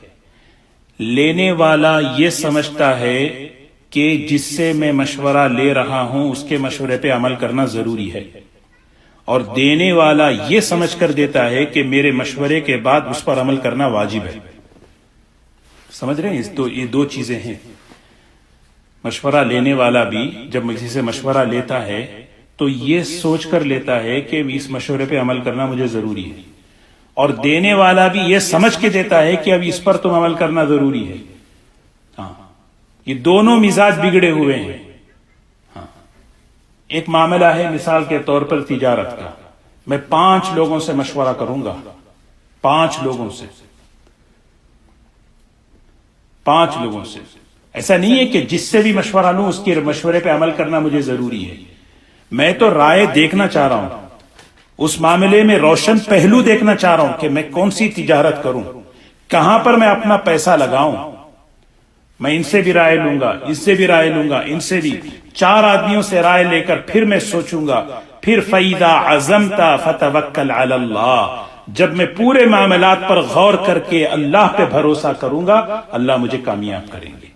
لینے والا یہ سمجھتا ہے کہ جس سے میں مشورہ لے رہا ہوں اس کے مشورے پہ عمل کرنا ضروری ہے، اور دینے والا یہ سمجھ کر دیتا ہے کہ میرے مشورے کے بعد اس پر عمل کرنا واجب ہے. سمجھ رہے ہیں؟ تو یہ دو چیزیں ہیں. مشورہ لینے والا بھی جب کسی سے مشورہ لیتا ہے تو یہ سوچ کر لیتا ہے کہ اس مشورے پہ عمل کرنا مجھے ضروری ہے، اور دینے والا بھی یہ سمجھ کے دیتا ہے کہ اب اس پر تم عمل کرنا ضروری ہے. ہاں، یہ دونوں مزاج بگڑے ہوئے ہیں. ہاں، ایک معاملہ ہے مثال کے طور پر تجارت کا. میں 5 لوگوں سے مشورہ کروں گا، 5 لوگوں سے. ایسا نہیں ہے کہ جس سے بھی مشورہ لوں اس کے مشورے پہ عمل کرنا مجھے ضروری ہے. میں تو رائے دیکھنا چاہ رہا ہوں، اس معاملے میں روشن پہلو دیکھنا چاہ رہا ہوں کہ میں کون سی تجارت کروں، کہاں پر میں اپنا پیسہ لگاؤں. میں ان سے بھی رائے لوں گا، اس سے بھی رائے لوں گا، ان سے بھی 4 آدمیوں سے رائے لے کر پھر میں سوچوں گا. پھر فَإِذَا عَزَمْتَ فَتَوَكَّلْ عَلَى اللَّهِ، جب میں پورے معاملات پر غور کر کے اللہ پہ بھروسہ کروں گا اللہ مجھے کامیاب کریں گے.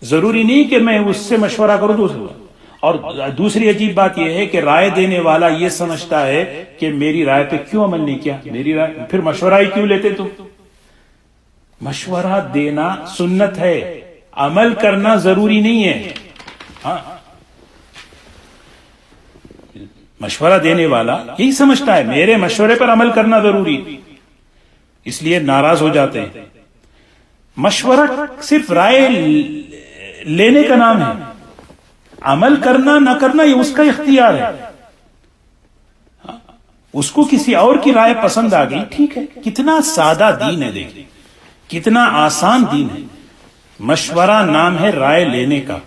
ضروری نہیں کہ میں اس سے مشورہ کروں. اور دوسری عجیب بات یہ ہے کہ رائے دینے والا یہ سمجھتا ہے کہ میری رائے پہ کیوں عمل نہیں کیا، میری رائے پھر مشورہ ہی کیوں لیتے تم. مشورہ دینا سنت ہے، عمل کرنا ضروری نہیں ہے. ہاں، مشورہ دینے والا یہی سمجھتا ہے میرے مشورے پر عمل کرنا ضروری، اس لیے ناراض ہو جاتے ہیں. مشورہ صرف رائے لینے کا نام ہے، عمل کرنا نہ کرنا یہ اس کا اختیار ہے. اس کو کسی اور کی رائے پسند آ گئی، ٹھیک ہے. کتنا سادہ دین ہے، دیکھیں کتنا آسان دین ہے. مشورہ نام ہے رائے لینے کا،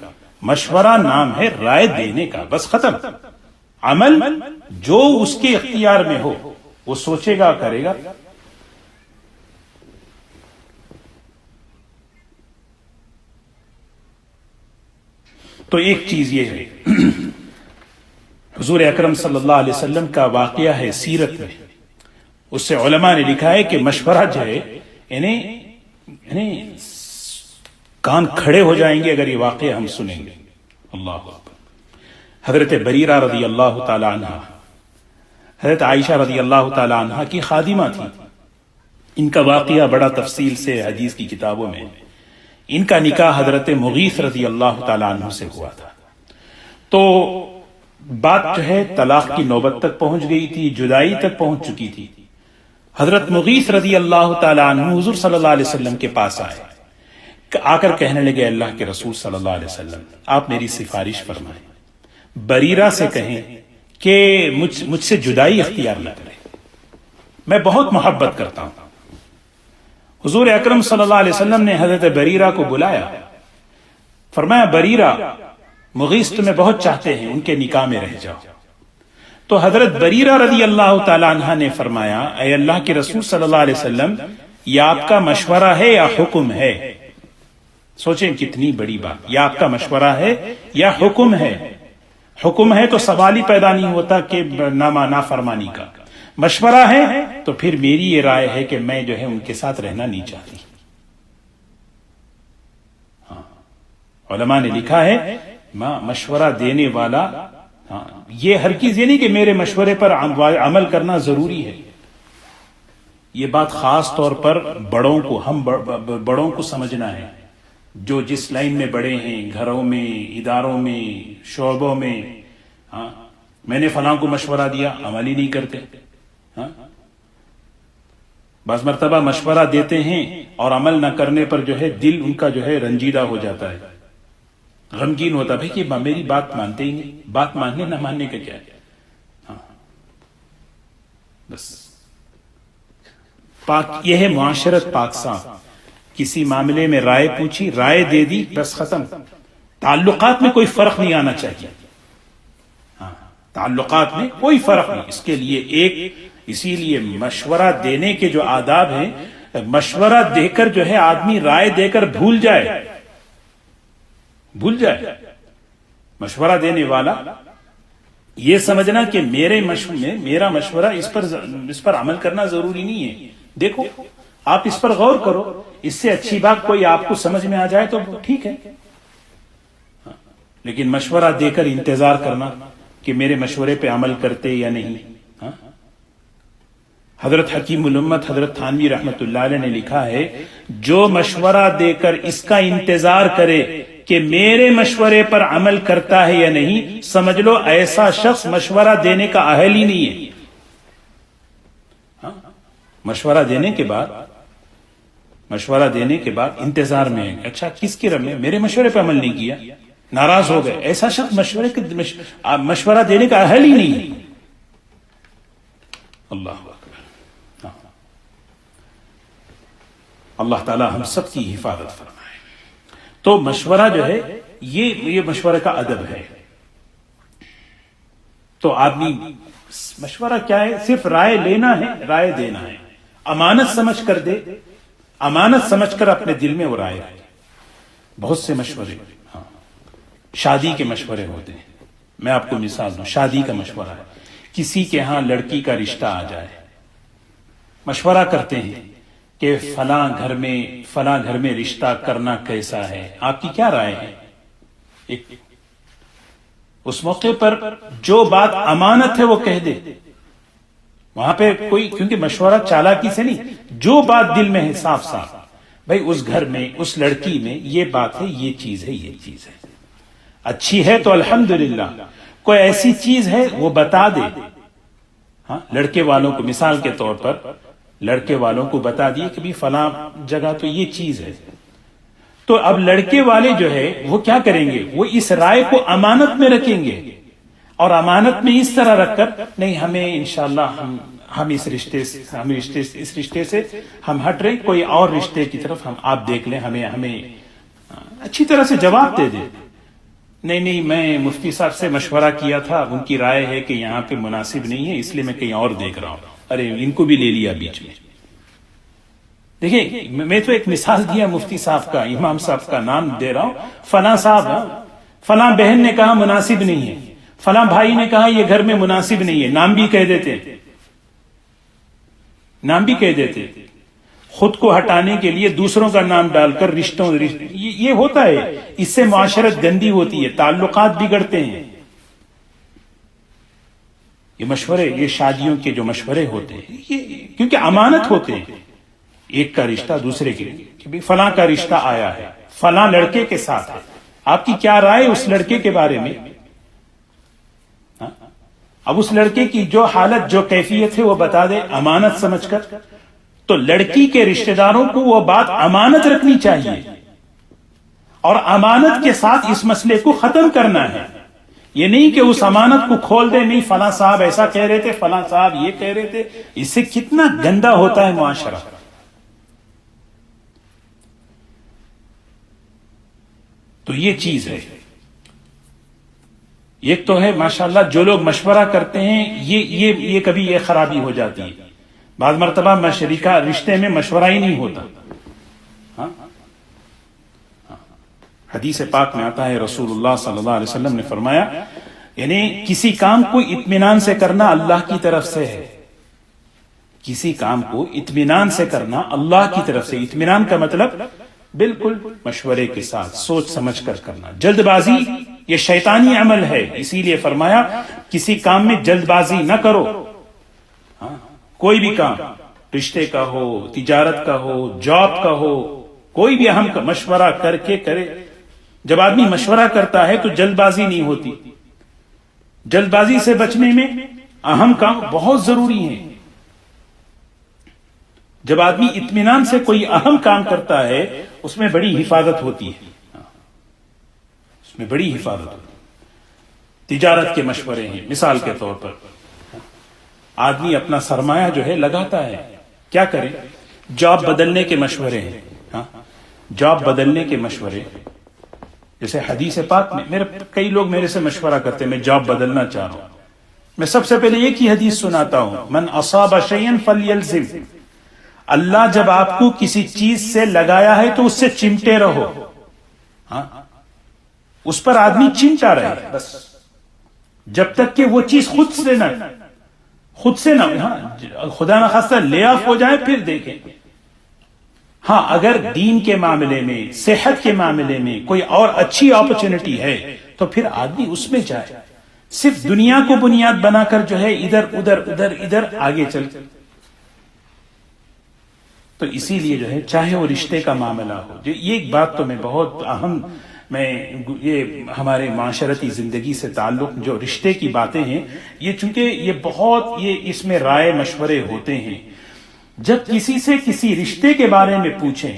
مشورہ نام ہے رائے دینے کا، بس ختم. عمل جو اس کے اختیار میں ہو وہ سوچے گا، کرے گا. تو ایک چیز یہ ہے، حضور اکرم صلی اللہ علیہ وسلم کا واقعہ ہے سیرت میں. اس سے علماء نے لکھا ہے کہ مشورہ جو ہے یعنی کان کھڑے ہو جائیں گے اگر یہ واقعہ ہم سنیں گے. اللہ اکبر. حضرت بریرہ رضی اللہ تعالی عنہ حضرت عائشہ رضی اللہ تعالی عنہ کی خادمہ تھی. ان کا واقعہ بڑا تفصیل سے حدیث کی کتابوں میں. ان کا نکاح حضرت مغیث رضی اللہ تعالی عنہ سے ہوا تھا. تو بات جو ہے طلاق کی نوبت تک پہنچ گئی تھی، جدائی تک پہنچ چکی تھی. حضرت مغیث رضی اللہ تعالی عنہ حضور صلی اللہ علیہ وسلم کے پاس آئے، آ کر کہنے لگے اللہ کے رسول صلی اللہ علیہ وسلم آپ میری سفارش فرمائیں، بریرہ سے کہیں کہ مجھ سے جدائی اختیار نہ کرے، میں بہت محبت کرتا ہوں. حضور اکرم صلی اللہ علیہ وسلم نے حضرت بریرہ کو بلایا، فرمایا بریرہ مغیث تمہیں بہت چاہتے ہیں، ان کے نکاح میں رہ جاؤ. تو حضرت بریرہ رضی اللہ تعالی عنہ نے فرمایا اے اللہ کے رسول صلی اللہ علیہ وسلم یہ آپ کا مشورہ ہے یا حکم ہے؟ سوچیں کتنی بڑی بات، یا آپ کا مشورہ ہے یا حکم ہے. حکم ہے تو سوال ہی پیدا نہیں ہوتا کہ نافرمانی کا. مشورہ ہے تو پھر میری یہ رائے ہے کہ میں جو ہے ان کے ساتھ رہنا نہیں چاہتی. ہاں، علماء نے لکھا ہے مشورہ دینے والا یہ ہرگز یہ نہیں کہ میرے مشورے پر عمل کرنا ضروری ہے. یہ بات خاص طور پر بڑوں کو، ہم بڑوں کو سمجھنا ہے، جو جس لائن میں بڑے ہیں، گھروں میں، اداروں میں، شعبوں میں. ہاں، میں نے فلاں کو مشورہ دیا، عمل ہی نہیں کرتے. ہاں، بعض مرتبہ مشورہ دیتے ہیں اور عمل نہ کرنے پر جو ہے دل ان کا جو ہے رنجیدہ ہو جاتا ہے، غمگین ہوتا ہے کہ میری بات مانتے ہی نہیں. بات ماننے نہ ماننے کا کیا ہے. ہاں، بس پاک یہ ہے معاشرت پاک صاف. کسی معاملے میں رائے پوچھی، رائے دے دی، بس ختم. تعلقات میں کوئی فرق نہیں آنا چاہیے. ہاں، تعلقات میں کوئی فرق نہیں. اس کے لیے اسی لیے مشورہ دینے کے جو آداب ہیں، مشورہ دے کر جو ہے آدمی رائے دے کر بھول جائے، بھول جائے. مشورہ دینے والا یہ سمجھنا کہ میرا مشورہ اس پر عمل کرنا ضروری نہیں ہے. دیکھو آپ اس پر غور کرو, اس سے اچھی بات کوئی آپ کو سمجھ میں آ جائے تو ٹھیک ہے, لیکن مشورہ دے کر انتظار کرنا کہ میرے مشورے پہ عمل کرتے یا نہیں. حضرت حکیم الامت حضرت تھانوی رحمت اللہ علیہ نے لکھا ہے, جو مشورہ دے کر اس کا انتظار کرے کہ میرے مشورے پر عمل کرتا ہے یا نہیں, سمجھ لو ایسا شخص مشورہ دینے کا اہل ہی نہیں ہے. مشورہ دینے کے بعد انتظار میں ہے, اچھا کس کی رب میں میرے مشورے پہ عمل نہیں کیا, ناراض ہو گئے. ایسا شخص مشورہ دینے کا اہل ہی نہیں ہے. اللہ اکبر. اللہ تعالی ہم سب کی حفاظت فرمائے. تو مشورہ جو ہے یہ مشورہ کا ادب ہے. تو آدمی مشورہ کیا ہے, صرف رائے لینا ہے, رائے دینا ہے, امانت سمجھ کر دے, امانت سمجھ کر اپنے دل میں وہ رائے ہے. بہت سے مشورے, شادی کے مشورے ہوتے ہیں. میں آپ کو مثال دوں, شادی کا مشورہ ہے, کسی کے ہاں لڑکی کا رشتہ آ جائے, مشورہ کرتے ہیں کہ فلاں گھر میں رشتہ کرنا کیسا ہے, آپ کی کیا رائے ہے. اس موقع پر جو بات امانت ہے وہ کہہ دے. وہاں پہ کوئی, کیونکہ مشورہ چالاکی سے نہیں, جو بات دل میں ہے صاف صاف, بھائی اس گھر میں اس لڑکی میں یہ بات ہے, یہ چیز ہے, یہ چیز ہے, اچھی ہے تو الحمدللہ, کوئی ایسی چیز ہے وہ بتا دے. لڑکے والوں کو مثال کے طور پر لڑکے والوں کو بتا دیے کہ بھی فلاں جگہ تو یہ چیز ہے. تو اب لڑکے والے جو ہے وہ کیا کریں گے, وہ اس رائے کو امانت میں رکھیں گے, اور امانت میں اس طرح رکھ کر, نہیں ہمیں انشاءاللہ ہم اس رشتے سے ہم ہٹ رہے, کوئی اور رشتے کی طرف آپ دیکھ لیں, ہمیں اچھی طرح سے جواب دے دیں. نہیں میں مفتی صاحب سے مشورہ کیا تھا, ان کی رائے ہے کہ یہاں پہ مناسب نہیں ہے, اس لیے میں کہیں اور دیکھ رہا ہوں. ارے ان کو بھی لے لیا بیچ میں. دیکھیں میں تو ایک مثال دیا مفتی صاحب کا, امام صاحب کا نام دے رہا ہوں, فلاں صاحب, فلاں بہن نے کہا مناسب نہیں ہے, فلاں بھائی نے کہا یہ گھر میں مناسب نہیں ہے, نام بھی کہہ دیتے, خود کو ہٹانے کے لیے دوسروں کا نام ڈال کر رشتوں یہ ہوتا ہے. اس سے معاشرت گندی ہوتی ہے, تعلقات بگڑتے ہیں. یہ مشورے, یہ شادیوں کے جو مشورے ہوتے ہیں, یہ کیونکہ امانت ہوتے ہیں. ایک کا رشتہ دوسرے کے, کہ فلاں کا رشتہ آیا ہے, فلاں لڑکے کے ساتھ ہے, آپ کی کیا رائے اس لڑکے کے بارے میں. اب اس لڑکے کی جو حالت, جو کیفیت ہے وہ بتا دے امانت سمجھ کر. تو لڑکی کے رشتہ داروں کو وہ بات امانت رکھنی چاہیے, اور امانت کے ساتھ اس مسئلے کو ختم کرنا ہے. یہ نہیں کہ اس امانت کو کھول دے, نہیں فلاں صاحب ایسا کہہ رہے تھے, فلاں صاحب یہ کہہ رہے تھے. اس سے کتنا گندا ہوتا ہے معاشرہ. تو یہ چیز ہے. ایک تو ہے ماشاءاللہ جو لوگ مشورہ کرتے ہیں, یہ کبھی یہ خرابی ہو جاتی ہے. بعض مرتبہ شریکہ رشتے میں مشورہ ہی نہیں ہوتا. حدیث پاک میں آتا ہے, رسول اللہ صلی اللہ علیہ وسلم نے فرمایا, یعنی کسی کام کو اطمینان سے کرنا اللہ کی طرف سے ہے. کسی کام کو اطمینان سے کرنا اللہ کی طرف سے. اطمینان کا مطلب بالکل مشورے کے ساتھ سوچ سمجھ کر کرنا. جلد بازی یہ شیطانی عمل ہے, اسی لیے فرمایا کسی کام میں جلد بازی نہ کرو. کوئی بھی کام, رشتے کا ہو, تجارت کا ہو, جاب کا ہو, کوئی بھی اہم مشورہ کر کے کرے. جب آدمی مشورہ کرتا ہے تو جلد بازی نہیں ہوتی. جلد بازی سے بچنے میں اہم کام بہت ضروری ہیں. جب آدمی اطمینان سے کوئی اہم کام کرتا ہے اس میں بڑی حفاظت ہوتی ہے, اس میں بڑی حفاظت ہوتی ہے. تجارت کے مشورے ہیں, مثال کے طور پر آدمی اپنا سرمایہ جو ہے لگاتا ہے, کیا کرے, جاب بدلنے کے مشورے ہیں. جاب بدلنے کے مشورے, جیسے حدیث پاک میں کئی لوگ میرے سے مشورہ کرتے ہیں میں جاب بدلنا چاہ رہا ہوں. میں سب سے پہلے ایک ہی حدیث سناتا ہوں, من اصاب شیئا فلیلزم. اللہ جب آپ کو کسی چیز سے لگایا ہے تو اس سے چمٹے رہو. اس پر آدمی چنتا رہے بس، جب تک کہ وہ چیز خود سے نہ خدا نہ خواستہ لے آف ہو جائے پھر دیکھیں۔ ہاں اگر دین کے معاملے میں، صحت کے معاملے میں کوئی اور اچھی اپرچونٹی ہے تو پھر آدمی اس میں جائے، صرف دنیا کو بنیاد بنا کر جو ہے ادھر آگے چل۔ تو اسی لیے جو ہے چاہے وہ رشتے کا معاملہ ہو، یہ ایک بات تو میں بہت اہم، یہ ہمارے معاشرتی زندگی سے تعلق جو رشتے کی باتیں ہیں، یہ چونکہ یہ بہت اس میں رائے مشورے ہوتے ہیں۔ جب کسی سے کسی رشتے کے بارے میں پوچھیں،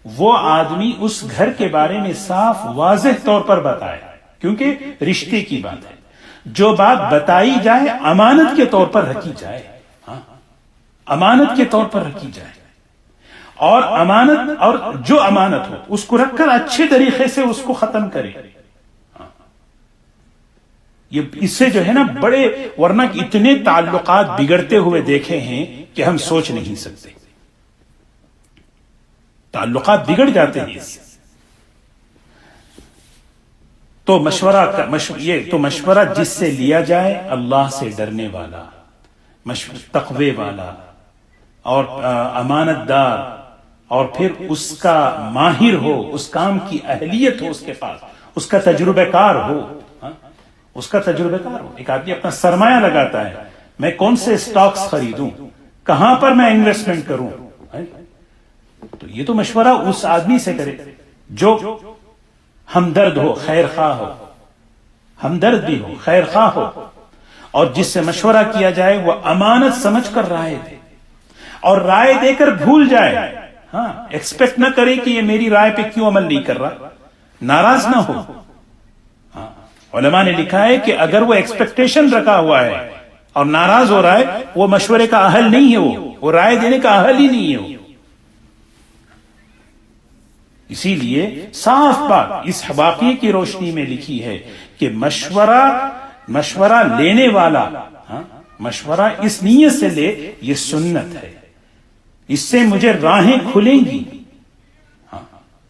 وہ آدمی اس گھر کے بارے میں صاف واضح طور پر بتائے، کیونکہ رشتے کی بات ہے۔ جو بات بتائی جائے امانت کے طور پر رکھی جائے، امانت کے طور پر رکھی جائے، اور امانت، اور جو امانت ہو اس کو رکھ کر اچھے طریقے سے اس کو ختم کرے۔ یہ اس سے جو ہے نا بڑے، ورنہ اتنے تعلقات بگڑتے ہوئے دیکھے ہیں کہ ہم سوچ نہیں سکتے، تعلقات بگڑ جاتے ہیں اس سے۔ تو مشورہ جس سے لیا جائے اللہ سے ڈرنے والا، تقوی والا، اور امانت دار، اور پھر اس کا ماہر ہو، اس کام کی اہلیت ہو اس کے پاس، اس کا تجربہ کار ہو، اس کا تجربہ کار ہو۔ ایک آدمی اپنا سرمایہ لگاتا ہے، میں کون سے سٹاکس خریدوں، کہاں پر میں انویسٹمنٹ کروں، تو یہ تو مشورہ اس آدمی سے کرے جو ہمدرد ہو، خیر خواہ ہو، ہمدرد بھی ہو، خیر خواہ ہو، اور جس سے مشورہ کیا جائے وہ امانت سمجھ کر رائے دے، اور رائے دے کر بھول جائے، ہاں ایکسپیکٹ نہ کرے کہ یہ میری رائے پہ کیوں عمل نہیں کر رہا، ناراض نہ ہو۔ علماء نے لکھا ہے کہ اگر وہ ایکسپیکٹیشن رکھا ہوا ہے اور ناراض ہو رہا ہے، وہ مشورے کا اہل نہیں ہے، وہ رائے دینے کا اہل ہی نہیں ہے وہ۔ اسی لیے صاف بات اس واقعے کی روشنی میں لکھی ہے کہ مشورہ لینے والا، مشورہ اس نیت سے لے، یہ سنت ہے، اس سے مجھے راہیں کھلیں گی،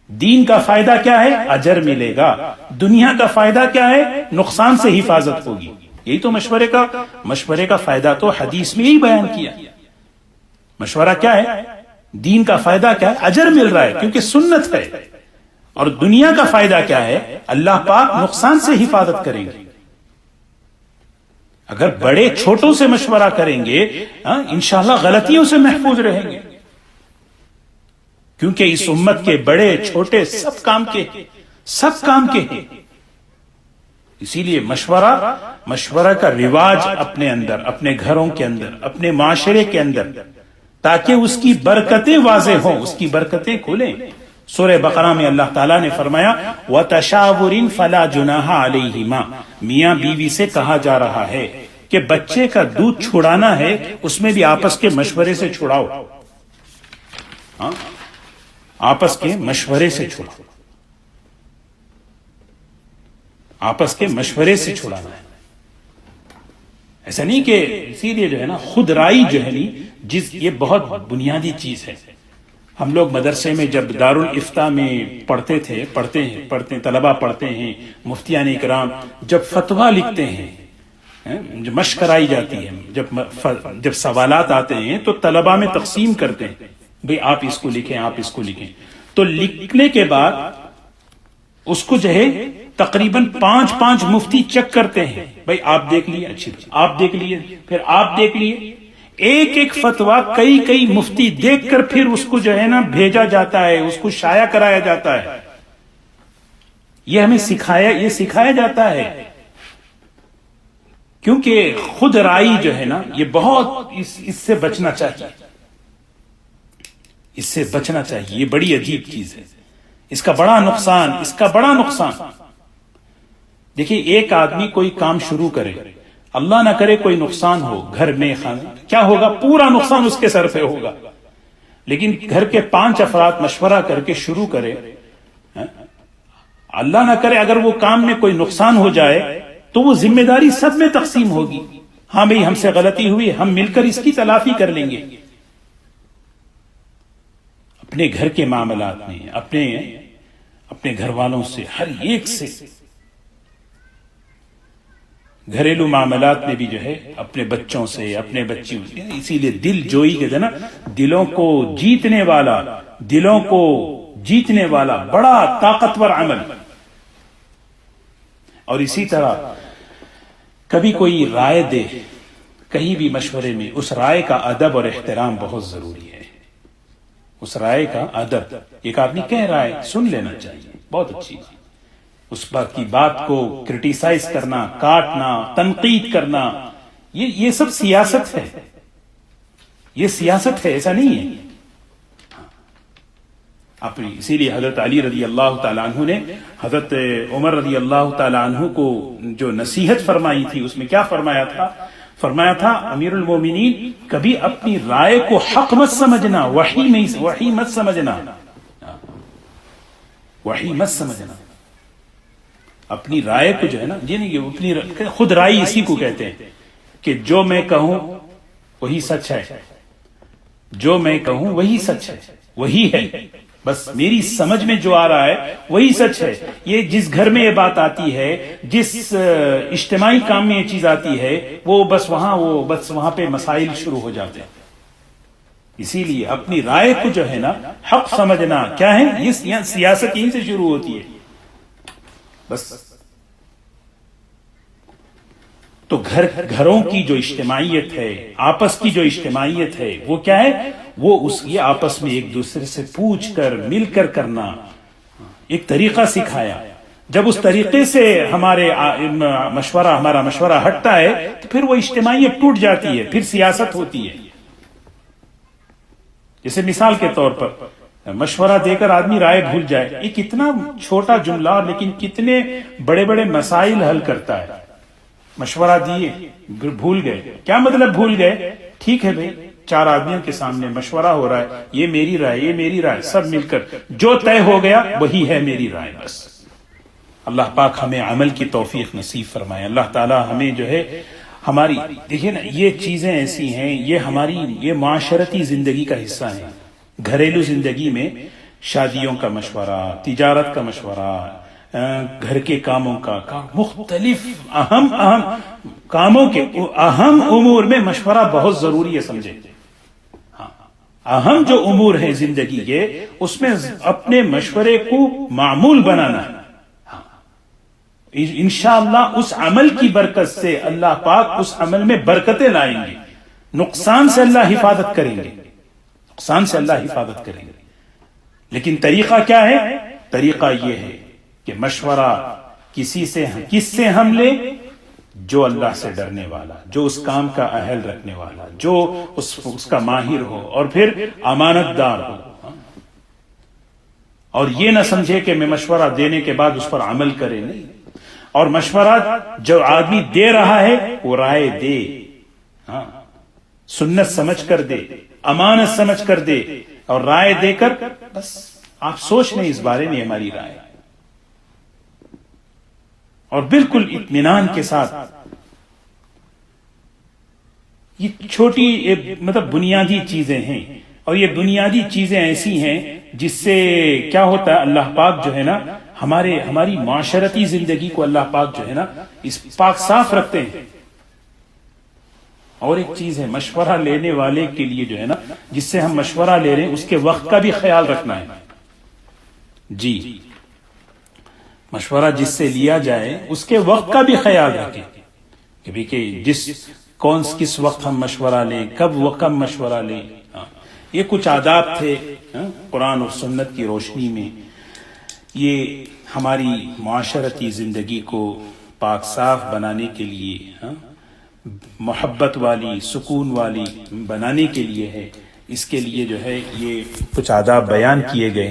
دین کا فائدہ کیا ہے، اجر ملے گا، دنیا کا فائدہ کیا ہے، نقصان سے حفاظت ہوگی۔ یہی تو مشورے کا فائدہ تو حدیث میں ہی بیان کیا۔ مشورہ کیا ہے، دین کا فائدہ کیا ہے، اجر مل رہا ہے کیونکہ سنت ہے، اور دنیا کا فائدہ کیا ہے، اللہ پاک نقصان سے حفاظت کریں گے۔ اگر بڑے چھوٹوں سے مشورہ کریں گے انشاءاللہ غلطیوں سے محفوظ رہیں گے، کیونکہ اس امت کے بڑے چھوٹے سب کام کے ہیں۔ اسی لیے مشورہ کا رواج اپنے اندر، اپنے گھروں کے اندر، اپنے معاشرے کے اندر، تاکہ اس کی برکتیں واضح ہوں، اس کی برکتیں کھلیں۔ سورہ بقرہ میں اللہ تعالیٰ نے فرمایا وَتَشَاوُرٍ فَلَا جُنَاحَ عَلَيْهِمَا، میاں بیوی سے کہا جا رہا ہے کہ بچے کا دودھ چھڑانا ہے، اس میں بھی آپس کے مشورے سے چھڑاؤ، آپس کے مشورے سے چھڑاؤ، آپس کے مشورے سے چھڑانا ہے۔ ایسا نہیں کہ اسی لیے جو ہے نا خود رائی جو ہے یہ بہت بنیادی چیز ہے۔ ہم لوگ مدرسے میں جب دارالفتاء میں پڑھتے ہیں طلبہ پڑھتے ہیں، مفتیان اکرام جب فتویٰ لکھتے ہیں، جو مشق کرائی جاتی ہے، جب سوالات آتے ہیں تو طلبہ میں تقسیم کرتے ہیں، بھئی آپ اس کو لکھیں، آپ اس کو لکھیں، تو لکھنے کے بعد اس کو جو ہے تقریباً 5 مفتی چیک کرتے ہیں، بھئی آپ دیکھ لیے، اچھی آپ دیکھ لیے، پھر آپ دیکھ لیے، ایک فتویٰ کئی مفتی دیکھ کر پھر اس کو جو ہے نا بھیجا جاتا ہے، اس کو شائع کرایا جاتا ہے۔ یہ ہمیں سکھایا جاتا ہے، کیونکہ خود رائی جو ہے نا یہ بہت اس سے بچنا چاہیے، اس سے بچنا چاہیے، یہ بڑی عجیب چیز ہے، اس کا بڑا نقصان۔ دیکھیے ایک آدمی کوئی کام شروع کرے، اللہ نہ کرے کوئی نقصان ہو گھر میں، کیا ہوگا، پورا نقصان اس کے سر پہ ہوگا۔ لیکن گھر کے 5 افراد مشورہ کر کے شروع کرے، اللہ نہ کرے اگر وہ کام میں کوئی نقصان ہو جائے تو وہ ذمہ داری سب میں تقسیم ہوگی، ہاں بھئی ہم سے غلطی ہوئی، ہم مل کر اس کی تلافی کر لیں گے۔ اپنے گھر کے معاملات میں اپنے گھر والوں سے، ہر ایک سے گھریلو معاملات میں بھی جو ہے اپنے بچوں سے، اپنے بچیوں سے، اسی لیے دل جوئی کہتے ہیں نا، دلوں کو جیتنے والا بڑا طاقتور عمل. اور اسی طرح کبھی کوئی رائے دے کہیں بھی مشورے میں، اس رائے کا ادب اور احترام بہت ضروری ہے. اس رائے کا ادب، ایک آدمی کہہ رہا ہے سن لینا چاہیے، بہت اچھی بات. اس بات کی بات کو کرٹیسائز کرنا، کاٹنا، تنقید کرنا، یہ سب سیاست ہے. یہ سیاست ہے، ایسا نہیں ہے. اسی لیے حضرت علی رضی اللہ تعالیٰ عنہ نے حضرت عمر رضی اللہ تعالیٰ عنہ کو جو نصیحت فرمائی تھی، اس میں کیا فرمایا تھا؟ فرمایا تھا امیر المومنین کبھی اپنی رائے کو حق مت سمجھنا، وحی مت سمجھنا، وحی مت سمجھنا. اپنی رائے کو جو ہے نا، اپنی خود رائے اسی کو کہتے ہیں کہ جو میں کہوں وہی سچ ہے، جو میں کہوں وہی سچ ہے، وہی ہے، بس میری سمجھ میں جو آ رہا ہے وہی سچ ہے. یہ جس گھر میں یہ بات آتی ہے، جس اجتماعی کام میں یہ چیز آتی ہے، وہ بس وہاں پہ مسائل شروع ہو جاتے ہیں. اسی لیے اپنی رائے کو جو ہے نا حق سمجھنا کیا ہے، یہ سیاست یہیں سے شروع ہوتی ہے. بس تو گھروں کی جو اجتماعیت ہے، آپس کی جو اجتماعیت ہے، وہ کیا ہے؟ یہ آپس میں ایک دوسرے سے پوچھ کر مل کر کرنا، ایک طریقہ سکھایا. جب اس طریقے سے ہمارا مشورہ ہٹتا ہے تو پھر وہ اجتماعیت ٹوٹ جاتی ہے، پھر سیاست ہوتی ہے. جیسے مثال کے طور پر مشورہ دے کر آدمی رائے بھول جائے، یہ کتنا چھوٹا جملہ لیکن کتنے بڑے بڑے مسائل حل کرتا ہے. مشورہ دیے بھول گئے، کیا مطلب بھول گئے؟ ٹھیک ہے بھائی، 4 آدمیوں کے سامنے مشورہ ہو رہا ہے، یہ میری رائے، سب مل کر جو طے ہو گیا وہی ہے میری رائے. بس اللہ پاک ہمیں عمل کی توفیق نصیب فرمائے. اللہ تعالی ہمیں جو ہے ہماری، دیکھیے نا، یہ چیزیں ایسی ہیں، یہ معاشرتی زندگی کا حصہ ہیں. گھریلو زندگی میں شادیوں کا مشورہ، تجارت کا مشورہ، گھر کے کاموں کا، مختلف اہم کاموں کے اہم امور میں مشورہ بہت ضروری ہے، سمجھے. اہم جو امور ہیں زندگی کے، اس میں اپنے مشورے کو معمول بنانا ہے. انشاءاللہ اس عمل کی برکت سے اللہ پاک اس عمل میں برکتیں لائیں گے، نقصان سے اللہ حفاظت کریں گے. لیکن طریقہ کیا ہے؟ طریقہ یہ ہے کہ مشورہ کس سے ہم لیں؟ جو اللہ سے ڈرنے والا، جو اس کام کا اہل رکھنے والا، جو اس کا ماہر ہو، اور پھر امانت دار ہو. اور یہ نہ سمجھے کہ میں مشورہ دینے کے بعد اس پر عمل کرے، نہیں. اور مشورہ جو آدمی دے رہا ہے وہ رائے دے، سنت سمجھ کر دے، امانت سمجھ کر دے، اور رائے دے کر بس آپ سوچ لیں اس بارے میں ہماری رائے، اور بالکل اطمینان کے ساتھ. یہ چھوٹی مطلب بنیادی چیزیں ہیں، اور یہ بنیادی چیزیں ایسی ہیں جس سے کیا ہوتا ہے، اللہ پاک جو ہے نا ہماری معاشرتی زندگی کو اللہ پاک جو ہے نا اس پاک صاف رکھتے ہیں. اور ایک چیز ہے، مشورہ لینے والے کے لیے جو ہے نا، جس سے ہم مشورہ لے رہے ہیں، اس کے وقت کا بھی خیال رکھنا ہے. جی، مشورہ جس سے لیا جائے اس کے وقت کا بھی خیال رکھیں کہ کس وقت ہم مشورہ لیں، کب مشورہ لیں. یہ کچھ آداب تھے قرآن اور سنت کی روشنی میں. یہ ہماری معاشرتی زندگی کو پاک صاف بنانے کے لیے، محبت والی، سکون والی بنانے کے لیے ہے. اس کے لیے جو ہے یہ کچھ آداب بیان کیے گئے.